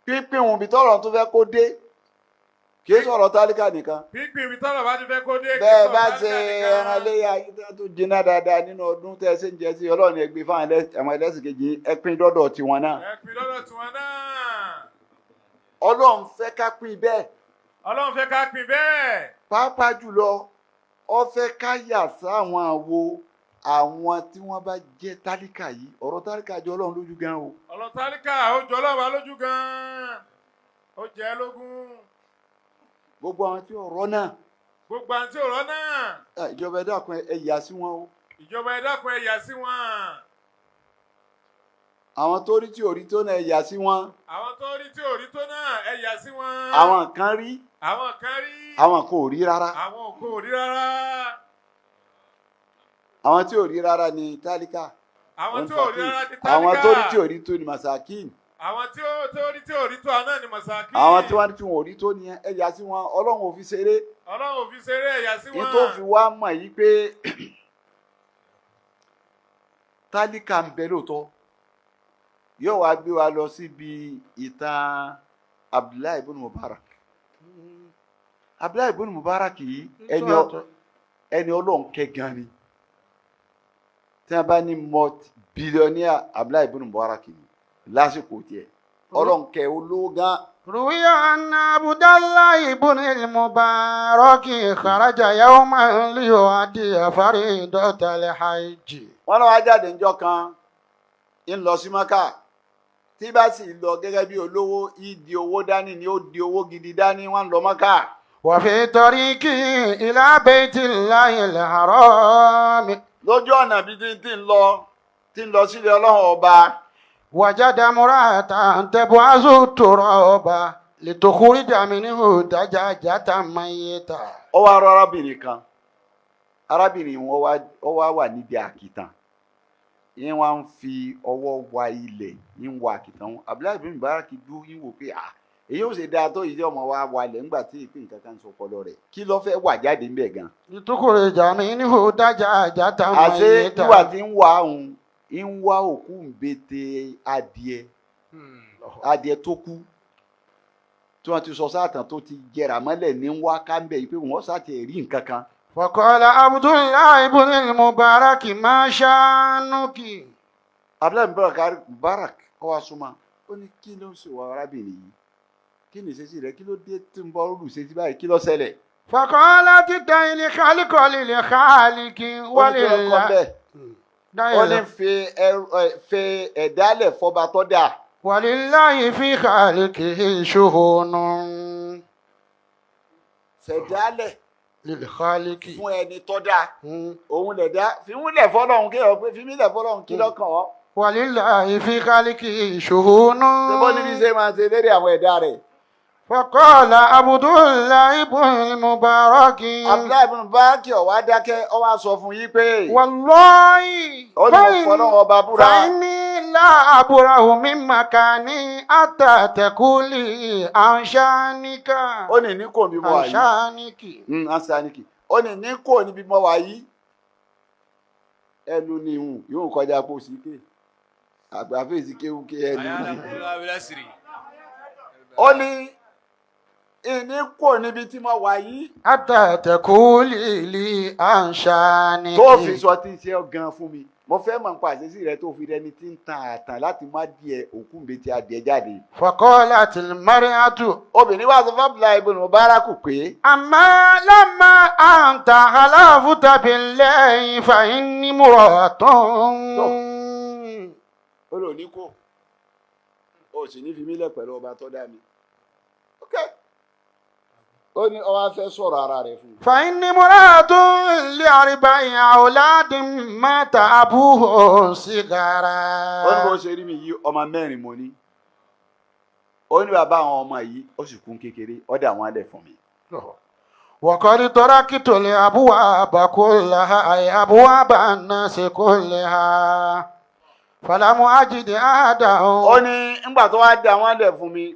[SPEAKER 1] pípín òun bí tọ́rọ̀ tó fẹ́ kó dé kì í sọ̀rọ̀ tálíkà nìkan.
[SPEAKER 2] Pípín ibi tọ́lọ̀ bá ti fẹ́ kó dé.
[SPEAKER 1] Bẹ́ẹ̀ bá ṣe ẹran léyà yín tó jiná dáadáa nínú ọdún tẹ́ ẹ ṣe ń jẹ sí Ọlọ́run ẹ gbé fáwọn àwọn ẹlẹ́sìn kejì ẹ pín dọ́dọ̀ tiwọn náà.
[SPEAKER 2] Ẹ pín dọ́dọ̀ tiwọn náà.
[SPEAKER 1] Ọlọ́run fẹ́ ká pín bẹ́ẹ̀.
[SPEAKER 2] Ọlọ́run fẹ́ ká pín bẹ́ẹ̀.
[SPEAKER 1] Pàápàá jùlọ ó fẹ́ ká yà sáwọn àwọn tí wọ́n bá jẹ́ tálíkà yìí ọ̀rọ̀ tálíkà jọ Ọlọ́run lójú gan o.
[SPEAKER 2] Ọ̀rọ̀ tálíkà ó jọ Ọlọ́run lójú gan. Ó jẹ́ lógún.
[SPEAKER 1] Gbogbo àwọn tí ọ̀rọ̀ náà.
[SPEAKER 2] Gbogbo àwọn tí ọ̀rọ̀ náà.
[SPEAKER 1] Ìjọba ẹ dákun ẹ yà sí wọn o.
[SPEAKER 2] Ìjọba ẹ dákun ẹ yà sí wọn.
[SPEAKER 1] Àwọn tó rí tí ò rí tó náà ẹ yà sí wọn.
[SPEAKER 2] Àwọn tó rí tí ò rí tó náà ẹ yà sí wọn.
[SPEAKER 1] Àwọn kan rí.
[SPEAKER 2] Àwọn kan rí.
[SPEAKER 1] Àwọn kò rí rárá.
[SPEAKER 2] Àwọn kò rí rárá.
[SPEAKER 1] Àwọn tí ò rí rárá ni tálíkà.
[SPEAKER 2] Àwọn tí ò rí rárá ni tálíkà.
[SPEAKER 1] Àwọn tó rí tí ò rí tó ni masakin.
[SPEAKER 2] Àwọn tí ó rí tí ò rí tó àná ni masakin.
[SPEAKER 1] Àwọn tí wọ́n rí tí wọn ò rí tó nìyẹn ẹ yà sí wọn Ọlọ́run ò fi ṣeré.
[SPEAKER 2] Ọlọ́run ò fi ṣeré ẹ yà sí wọn.
[SPEAKER 1] Ní tó fi wá mọ̀ yìí pé tálíkà ń bẹ lóòótọ́ yóò wá gbé wa lọ síbi ìtàn Abdullahi ibn Mubarak. Abdullahi ibn Mubarak yìí ẹni Ọlọ́run kẹ́ gan ni tí wọ́n bá ní billionaire Abdullahi ibn Mubarak yìí lásìkò tiẹ̀ ọlọ́run kẹ́ olówó gan.
[SPEAKER 3] روي أن عبد الله بن المبارك خرج يوما ليؤدي فريضة الحج.
[SPEAKER 1] wọ́n náà wá jáde ńjọ́ kan ń lọ sí Mákà tí bá sì lọ gẹ́gẹ́ bí olówó ìdí owó dání ni ó di owó gidi dání wọ́n lọ Mákà.
[SPEAKER 3] وفي طريقه إلى بيت الله الحرام
[SPEAKER 1] lójú ọ̀nà bí tí ń lọ sílé ọlọ́run ọba.
[SPEAKER 3] وجد امرأة تبعث التراب لتخرج منه دجاجة ميتة.
[SPEAKER 1] ó wá rọ arábìnrin kan arábìnrin wọn wá wà níbi àkìtàn yín wá ń fi ọwọ́ wa ilẹ̀ yín wọ àkìtàn wọn. Abdullahi bin Mubarak dúró yín wò pé èyí ò ṣe dáa tó ìdí ọmọ wa wálẹ̀ ńgbà tí ìpín nǹkan kan sọ ọpọlọ rẹ̀ kí ló fẹ́ wà jáde ńbẹ̀ gan.
[SPEAKER 3] لتخرج منه دجاجة
[SPEAKER 1] àṣé
[SPEAKER 3] ميتة.
[SPEAKER 1] níwà tí ń wá òun ń wá òkú ńbete adìẹ tó kú tí wọ́n ti sọ sáàtàn tó ti jẹrà mọ́lẹ̀ ní wá kámbẹ̀ yìí pé wọ́n sàtẹ̀ rí nǹkan kan.
[SPEAKER 3] فقال عبد الله بن المبارك ما شأنك.
[SPEAKER 1] Abdullahi Mubarak kọ́ wa súnmọ́ ó ní kí ló ń ṣe wà arábìnrin yìí kí ni ìṣesí rẹ kí ló dé tí ń bọ́ olùṣesí báyìí kí ló ṣẹlẹ̀.
[SPEAKER 3] فقالت دعي الخالق للخالق ولله.
[SPEAKER 1] ó ní fi ẹ̀dálẹ̀ fọba tó dà.
[SPEAKER 3] ولله في خالقه شؤون.
[SPEAKER 1] fẹ̀dálẹ̀
[SPEAKER 3] للخالق.
[SPEAKER 1] fún ẹni tó dà òun lè dá fímúlẹ̀ fọlọ́run kí ọ pé fímúlẹ̀ fọlọ́run kí lọ́kàn ọ́.
[SPEAKER 3] ولله في خالقه شؤون.
[SPEAKER 1] ṣé bó níbi ṣe máa ṣe lérí àwọn ẹ̀dá rẹ̀.
[SPEAKER 3] فقال عبد الله بن المبارك
[SPEAKER 1] Abdullahi bin Mubarak ó wá dákẹ́ ó wá sọ fún yín pé.
[SPEAKER 3] والله
[SPEAKER 1] ó ní mo fọlọ́run ọba búra.
[SPEAKER 3] فإني لا أبره من مكاني حتى تقولي عن شأنك.
[SPEAKER 1] ó ní ní kò bí mo wà
[SPEAKER 3] عن
[SPEAKER 1] yìí.
[SPEAKER 3] شأنك.
[SPEAKER 1] Ansaniki ó ní ní kò níbi mo wà yìí. ẹnu ni ìhùn yóò kọjá kó sí ké àgbàfẹ́sì kéwúké ẹnu ni. ó ní ìní kò níbi tí mo wà yìí.
[SPEAKER 3] حتى تقولي لي عن شأنك.
[SPEAKER 1] tó fi sọ tí ń ṣe gan fún mi mo fẹ́ mọ̀ nípa àṣẹ́sí rẹ tó fi rẹni tí ń tan àtàn láti má díẹ̀ òkú mbẹ́tì adìẹ jáde.
[SPEAKER 3] فقالت المرأة
[SPEAKER 1] obìnrin wá sọ fún Abdullahi ibn Mubarak pé.
[SPEAKER 3] أما لما أنت حلفت بالله فإني امرأة.
[SPEAKER 1] ó lò ní kó o sì ní fi mí lẹ̀ pẹ̀lú ọba tó dá mi. ó ní ó wá fẹ́ sọ̀rọ̀ ara rẹ̀ fún un.
[SPEAKER 3] فإني امرأة لأربع أولاد مات أبوه صغارا.
[SPEAKER 1] ó ní bó ṣe rí mi yìí ọmọ mẹ́rin mo ní. ó ní bàbá àwọn ọmọ yìí ó sì kún kékeré ó dà wọ́n lẹ̀ fún mi.
[SPEAKER 3] وقد تركت الأبواب كلها أي أبواب الناس كلها فلم أجد أحدا.
[SPEAKER 1] ó ní ńgbà tó wá dà wọ́n lẹ̀ fún mi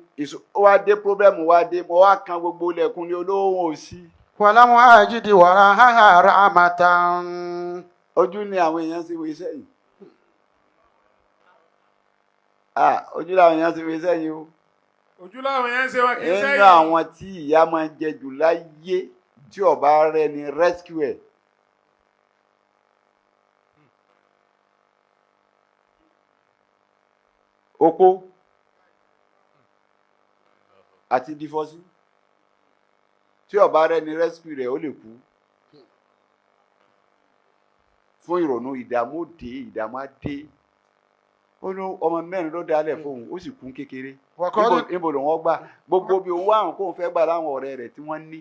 [SPEAKER 1] ó wá dé pírọ́bẹ́mù wá dé mo wá kan gbogbo ilẹ̀kùn ní olówó òsì.
[SPEAKER 3] ولم أجد وراءها رحمة.
[SPEAKER 1] ojú ni àwọn èèyàn ti wo iṣẹ́ yìí. ojú làwọn èèyàn ti wo iṣẹ́ yìí o.
[SPEAKER 2] ojú làwọn yẹn ń ṣe wọn kì í sẹ́yìn.
[SPEAKER 1] nínú àwọn tí ìyá máa ń jẹ jù láyé tí ọba rẹ ni rescue ẹ. opó àti dífọ́sí tí ọba rẹ ni rescue rẹ ó lè kú fún ìrònú ìdààmú òde ìdààmú adé. ó ní ọmọ mẹ́rin ló dálẹ̀ fóun ó sì kún kékeré. níbo ló wọ́n gbà gbogbo bí owó àwọn kóun fẹ́ gbà láwọn ọ̀rẹ́ rẹ̀ tí wọ́n ní.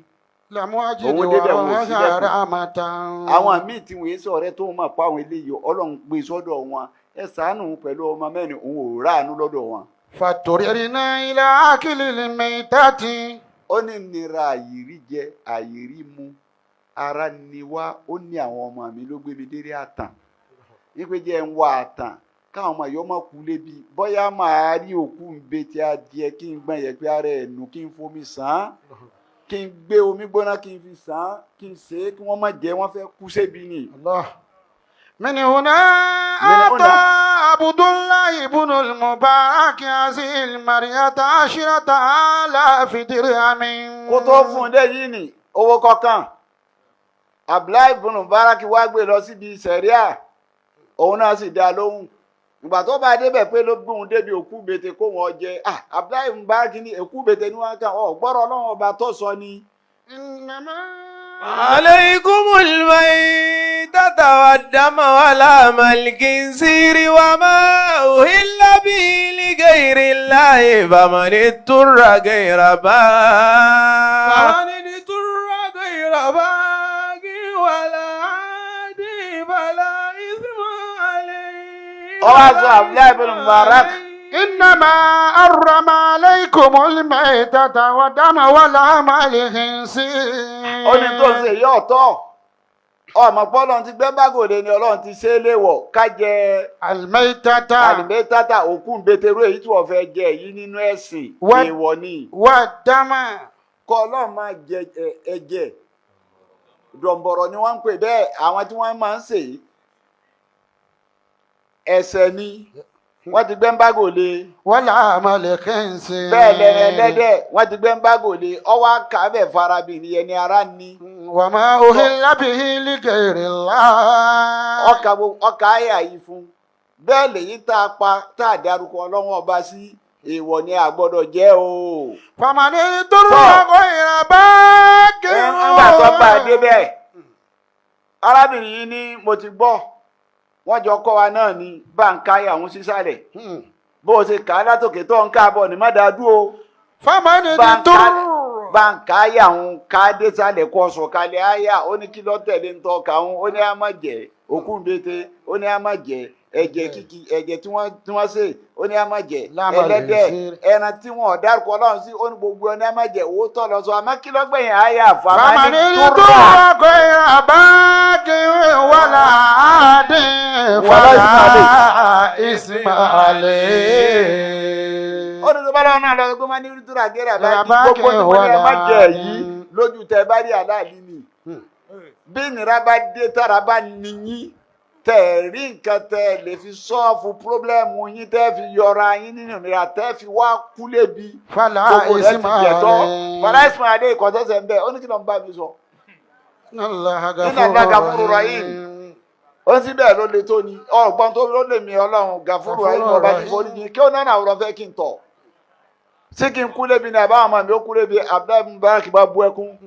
[SPEAKER 3] لم أجد
[SPEAKER 1] òun débẹ̀ wò sí
[SPEAKER 3] وراءها
[SPEAKER 1] lẹ́kùn.
[SPEAKER 3] رحمة.
[SPEAKER 1] àwọn míì tí wọ́n yé sọ̀rẹ́ tó mọ̀ pa àwọn eléyìí ọlọ́run gbé sọ́dọ̀ wọn ẹ ṣàánú pẹ̀lú ọmọ mẹ́rin òun ò ráàánú lọ́dọ̀ wọn.
[SPEAKER 3] فاضطررنا إلى أكل الميتة.
[SPEAKER 1] ó ní nira àyírí jẹ àyírí mu ara ni wá ó ní àwọn ọmọ mi ló gbé mi délé àtàn wípé jẹ́ ń wá àtàn káwọn ọmọ yìí ọmọ kú lébi bóyá màá rí òkú ńbẹ́tì adìẹ kí n gbọ́n yẹn pé ara ẹ̀ nù kí n fomi sàn án kí n gbé omi gbóná kí n fi sàn án kí n ṣe é kí wọ́n má jẹ́ wọ́n fẹ́ kú sébi ni.
[SPEAKER 3] الله. من هنا أعطى عبد الله بن المبارك هذه المرية 10,000 درهم.
[SPEAKER 1] kó tó fún un dé yìí ni owó kọ̀ọ̀kan Abdullahi ibn Mubarak wá gbé lọ síbi sẹ̀ríà òun náà sì dá lóhùn ìgbà tó bá débẹ̀ pé ló gbóhùn débi òkú bètè kó wọn jẹ Abdullahi Mubarak ní èkú bètè ni wọ́n kàn gbọ́rọ̀ Ọlọ́run ọba tó sọ ni.
[SPEAKER 4] عليكم الميتة والدم ولحم الخنزير وما أهل به لغير الله فمن اضطر غير باغ ولا عاد فلا إثم عليه.
[SPEAKER 1] ọwọ́ Abdullahi bin Mubarak.
[SPEAKER 3] إنما حرم عليكم الميتة والدم ولحم الخنزير.
[SPEAKER 1] ó ní tó ṣe yọ ọ̀tọ̀ ọmọ pọ́lọ́n ti gbẹ́ bágòlè ni Ọlọ́run ti ṣe é léwọ̀ ká jẹ
[SPEAKER 3] الميتة
[SPEAKER 1] àlùmẹ́tàtà òkú bẹ́tẹ̀rù èyí tí wọ́n fẹ́ jẹ yìí nínú ẹ̀sìn èèwọ̀ ni.
[SPEAKER 3] والدم.
[SPEAKER 1] kọ́ Ọlọ́run máa jẹ ẹ̀jẹ̀ dọ̀m̀bọ̀rọ̀ ni wọ́n ń pè bẹ́ẹ̀ àwọn tí wọ́n máa ń ṣe yìí ẹ̀ṣẹ̀ ni wọ́n ti gbẹ́ bágòlè.
[SPEAKER 3] ولحم الخنزير.
[SPEAKER 1] bẹ́ẹ̀ lẹ́rẹ̀ ẹlẹ́dẹ̀ wọ́n ti gbẹ́ bágòlè ọwọ́ àkàbẹ̀ farabìnrin ẹni ara ni.
[SPEAKER 3] وما أهل به لغير الله.
[SPEAKER 1] ọkà àyà yìí fún bẹ́ẹ̀ lèyí tá a pa tá a dárúkọ Ọlọ́run ọba sí èèwọ̀ ni a gbọ́dọ̀ jẹ́ o.
[SPEAKER 3] فمن اضطر غير باغ.
[SPEAKER 1] nígbà tó bá a débẹ̀ arábìnrin yìí ní mo ti gbọ́ wọ́n jọ kọ́ wa náà ní bá ń ká àwọn sísàlẹ̀ bó o ṣe kà á látòkè tó ń ká bọ̀ ní má dáa dúró.
[SPEAKER 3] فمن اضطر.
[SPEAKER 1] bá ń ká àwọn ká dé sálẹ̀ kọ́ sọ̀kalẹ̀ àyà ó ní kí ló tẹ̀lé ń tọ́ ka ó ní a má jẹ́ òkú bètè ó ní a má jẹ́ ẹ̀jẹ̀ kìkì ẹ̀jẹ̀ tí wọ́n ṣe ó ní a má jẹ́ ẹlẹ́dẹ̀ ẹran tí wọ́n dárúkọ Ọlọ́run sí ó ní gbogbo ó ní a má jẹ́ owó tọ́ lọ sọ àmọ́ kí ló gbẹ̀yìn àyà
[SPEAKER 3] فمن اضطر غير باغ ولا عاد فلا إثم عليه.
[SPEAKER 1] ó ní tó bá lọ́wọ́ náà lọ́wọ́ tó máa ní rítúrà gẹ́rẹ́ àbájí gbogbo ní wọ́n ní ẹ má jẹ́ yìí lójú tẹ bá rí aláàlí ni bí ìnira bá dé tára bá níyín tẹ rí nǹkan tẹ lè fi sọ́ọ̀fù pírọ́blẹ́mù yín tẹ́ fi yọra yín nínú ìnira tẹ́ fi wá kú lébi
[SPEAKER 3] فلا
[SPEAKER 1] gbogbo rẹ̀
[SPEAKER 3] إثم
[SPEAKER 1] ti jẹ̀tọ́
[SPEAKER 3] عليه.
[SPEAKER 1] fàlà ìsìn àdé ìkọ̀tẹ́sẹ̀ ń bẹ̀ ó ní kí ló ń bá mi sọ.
[SPEAKER 3] إن الله
[SPEAKER 1] Inna Allaha
[SPEAKER 3] غفور
[SPEAKER 1] غفور
[SPEAKER 3] رحيم.
[SPEAKER 1] رحيم. ó sì bẹ́ẹ̀ ló le tó ni ọ̀gbọ́n tó ló lè mi Ọlọ́run Gàfúrù ayé ọba ti forí jìn kí ó náà àwòrán fẹ́ kí n tọ̀ sí kí n kú lébi ní àbáwọn ọmọ mi ó kú lébi Abdullahi Mubarak bá bú ẹkún.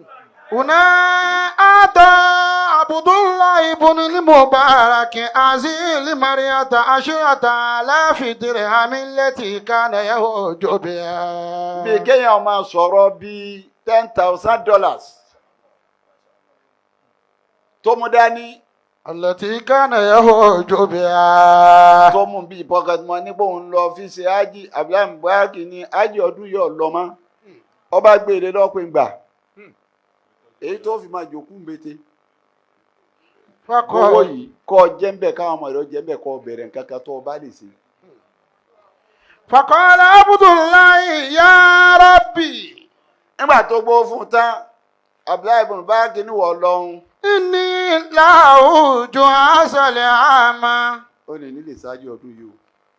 [SPEAKER 3] هنا أتى عبد الله بن المبارك هذه المرية 10,000 درهم التي كان يهج بها.
[SPEAKER 1] bí kéèyàn máa sọ̀rọ̀ bíi $10,000 tó mú dání
[SPEAKER 3] التي كان يهج بها.
[SPEAKER 1] tó mú bíi pocket money bóun lọ fi ṣe ájì Abdullahi Mubarak ní ájì ọdún yóò lọ mọ́ ọba gbére lọ́pìn gbà èyí tó fi máa jòkú mbete owó
[SPEAKER 3] فقال
[SPEAKER 1] yìí kọ́ jẹ́ńbẹ̀ káwọn ọmọ rẹ̀ jẹ́ńbẹ̀ kọ́ bẹ̀rẹ̀ nǹkan kan tó o bá lè ṣe.
[SPEAKER 3] فقال عبد الله يا ربي
[SPEAKER 1] nígbà tó gbó fún un tán Abdullahi ibn Mubarak ní wọ́n lọ́hún
[SPEAKER 3] إني لا أوج هذا العام
[SPEAKER 1] ó lè nílé ṣáájú ọdún yìí o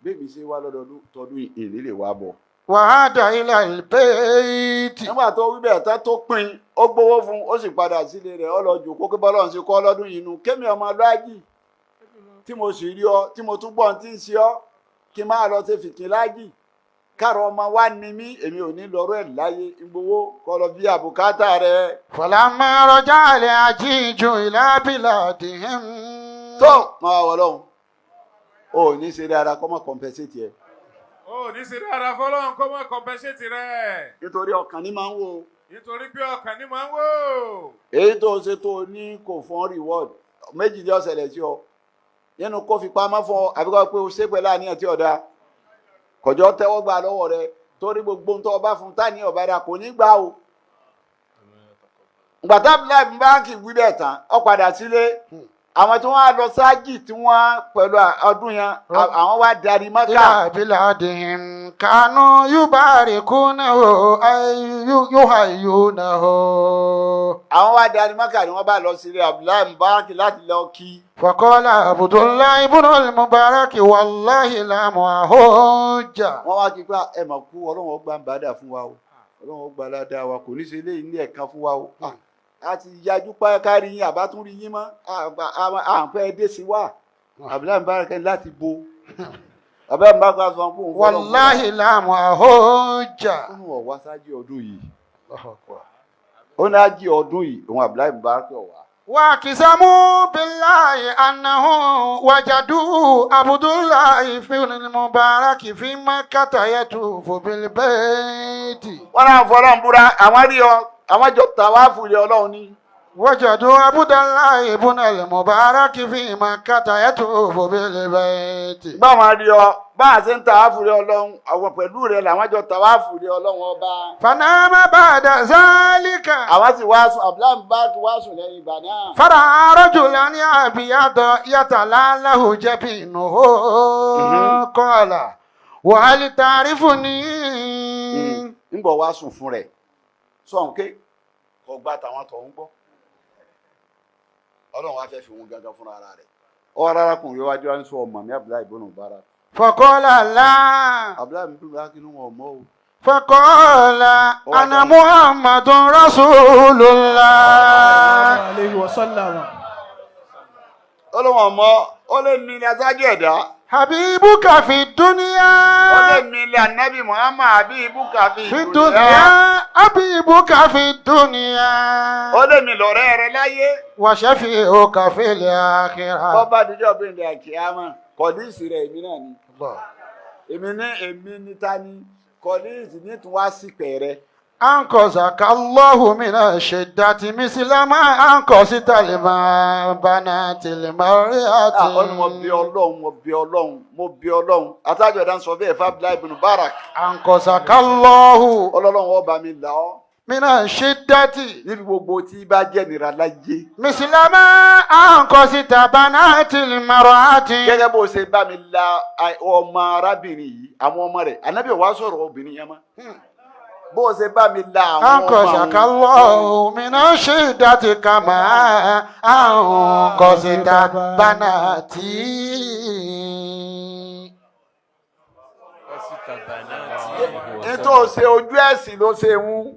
[SPEAKER 1] bébí ṣe wá lọ́dọọdún tọdún ìní lè wá bọ̀.
[SPEAKER 3] وعاد إلى البيت.
[SPEAKER 1] nígbà tó wí bẹ́ẹ̀ tán tó pín ó gbowó fún un ó sì padà sílé rẹ̀ ó lọ jòkó kí bọ́lọ́run ṣe kọ́ lọ́dún yìí nu kémi ọmọ láàjì tí mo sì rí ọ tí mo tún gbọ́n tí ń ṣe ọ́ kí n máa lọ ṣe fìkín láàjì káàrọ̀ ọmọ wa ni mí èmi ò ní lọ́rọ̀ ẹ̀ láyé gbowó kọ́ lọ bí àbùkátà rẹ̀.
[SPEAKER 3] فلما رجع الحجيج إلى بلادهم.
[SPEAKER 1] tó máa wọ lọ́hùn ó ní ṣe dáadáa kọ́ mọ́ compensate yẹ.
[SPEAKER 2] ó ní sí dáadáa fọlọ́run kó mọ́ compensate rẹ̀.
[SPEAKER 1] nítorí ọkàn ní máa ń wò.
[SPEAKER 2] nítorí pé ọkàn ní máa ń wò.
[SPEAKER 1] èyí tó ṣe tó ní kò fún reward méjì ní ọ̀sẹ̀lẹ̀ sí ọ nínú kó fi pamọ́ fún ọ àbíkọ́ pé o ṣe pẹ̀lú àníyàn tí ọ̀dà kọjọ́ tẹ́wọ́ gbà lọ́wọ́ rẹ torí gbogbo ń tọ́ ọba fún tání ọ̀bàdà kò ní gbà o. gbàtà Abdullahi Mubarak wí bẹ́ẹ̀ tán ó padà sílé àwọn tí wọ́n á lọ sáájì tí wọ́n pẹ̀lú ọdún yẹn àwọn wá darí Mákà.
[SPEAKER 3] إلى بلادهم كانوا يباركونه أي يحيونه.
[SPEAKER 1] àwọn wá darí Mákà ni wọ́n bá lọ sílé Abdullahi Mubarak láti lọ kí.
[SPEAKER 3] فقال عبد الله بن المبارك والله لا أحج.
[SPEAKER 1] wọ́n wá kí pé ẹ mà kú Ọlọ́run ó gbà ń bàdà fún wa o Ọlọ́run ó gbà ládàá wa kò ní ṣe eléyìí ní ẹ̀ka fún wa o. a ti yájú kárí yín àbá tún rí yín mọ́ àpẹ ẹdẹ sí wa Abdullahi Mubarak láti bo abẹ́ mi bá gba sọ fún òun.
[SPEAKER 3] wàláhì láàmú àhójà.
[SPEAKER 1] ó ní wọ́n wá sáájú ọdún yìí. ó ní ájí ọdún yìí òun Abdullahi Mubarak wá.
[SPEAKER 3] واعتصموا بالله أنه وجدوا عبد الله في المبارك في مكة يطوف بالبيت.
[SPEAKER 1] wọ́n náà fọlọ́n búra àwọn rí ọ àwọn jọ tàwáàfù lé Ọlọ́run ní.
[SPEAKER 3] وجدوا عبد الله بن المبارك في مكة يطوف بالبيت.
[SPEAKER 1] báwọn rí ọ bá a ṣe ń tàwáàfù lé Ọlọ́run àwọn pẹ̀lú rẹ̀ làwọn jọ tàwáàfù lé Ọlọ́run ọba.
[SPEAKER 3] فنام بعد ذلك.
[SPEAKER 1] àwọn sì wá sùn Abdullahi Mubarak wá sùn lẹ́yìn ìgbà náà.
[SPEAKER 3] فرأى رجلا أبيض يتلألأ جبينه قال وهل تعرفني.
[SPEAKER 1] ń bọ̀ wá sùn fún rẹ̀ sọ̀hún ké ọgbà tàwọn tó ń gbọ́ Ọlọ́run wá fẹ́ fi wọn gangan fúnra ara rẹ̀ ọ̀rọ̀ arákùnrin wájú wá ń sọ ọmọ mi Abdullahi ibn Mubarak.
[SPEAKER 3] فقال لا.
[SPEAKER 1] Abdullahi ibn Mubarak kí ló wọ̀ mọ́ o.
[SPEAKER 3] فقال أنا محمد رسول الله.
[SPEAKER 4] عليه وسلم.
[SPEAKER 1] Ọlọ́run ọmọ ó lè mi ní aṣáájú ẹ̀dá.
[SPEAKER 3] حبيبك في الدنيا.
[SPEAKER 1] ó lè mi ilé anabi Muhammad Habibuka
[SPEAKER 3] في الدنيا حبيبك في الدنيا.
[SPEAKER 1] ó lè mi lọ́rẹ́ rẹ láyé.
[SPEAKER 3] وشفيعك في الآخرة.
[SPEAKER 1] bọ́bá díjọ́ bí ilẹ̀ àkíyámà kọ́díìsì rẹ̀ èmi náà ni. èmi ní ta ni kọ́díìsì ní tún wá sí pẹ̀rẹ́.
[SPEAKER 3] أنقذك الله من الشدة مثل ما أنقذت بنات المرأة.
[SPEAKER 1] mo bí Ọlọ́run atájọ́ ẹ̀dá ń sọ bẹ́ẹ̀ fún Abdullahi ibn Mubarak.
[SPEAKER 3] أنقذك الله
[SPEAKER 1] Ọlọ́run ọba mi là ọ́
[SPEAKER 3] من الشدة
[SPEAKER 1] níbi gbogbo tí bá jẹ́ nira láyé.
[SPEAKER 3] مثل ما أنقذت بنات المرأة.
[SPEAKER 1] gẹ́gẹ́ bó ṣe bá mi la ọmọ arábìnrin yìí àwọn ọmọ rẹ̀ ànábì wá sọ̀rọ̀ obìnrin yẹn mọ́. bó ṣe bá mi la àwọn ọmọ
[SPEAKER 3] أنقذك الله من الشدة كما أنقذت بناتي.
[SPEAKER 1] ètò ṣe ojú ẹ̀sìn ló ṣe ń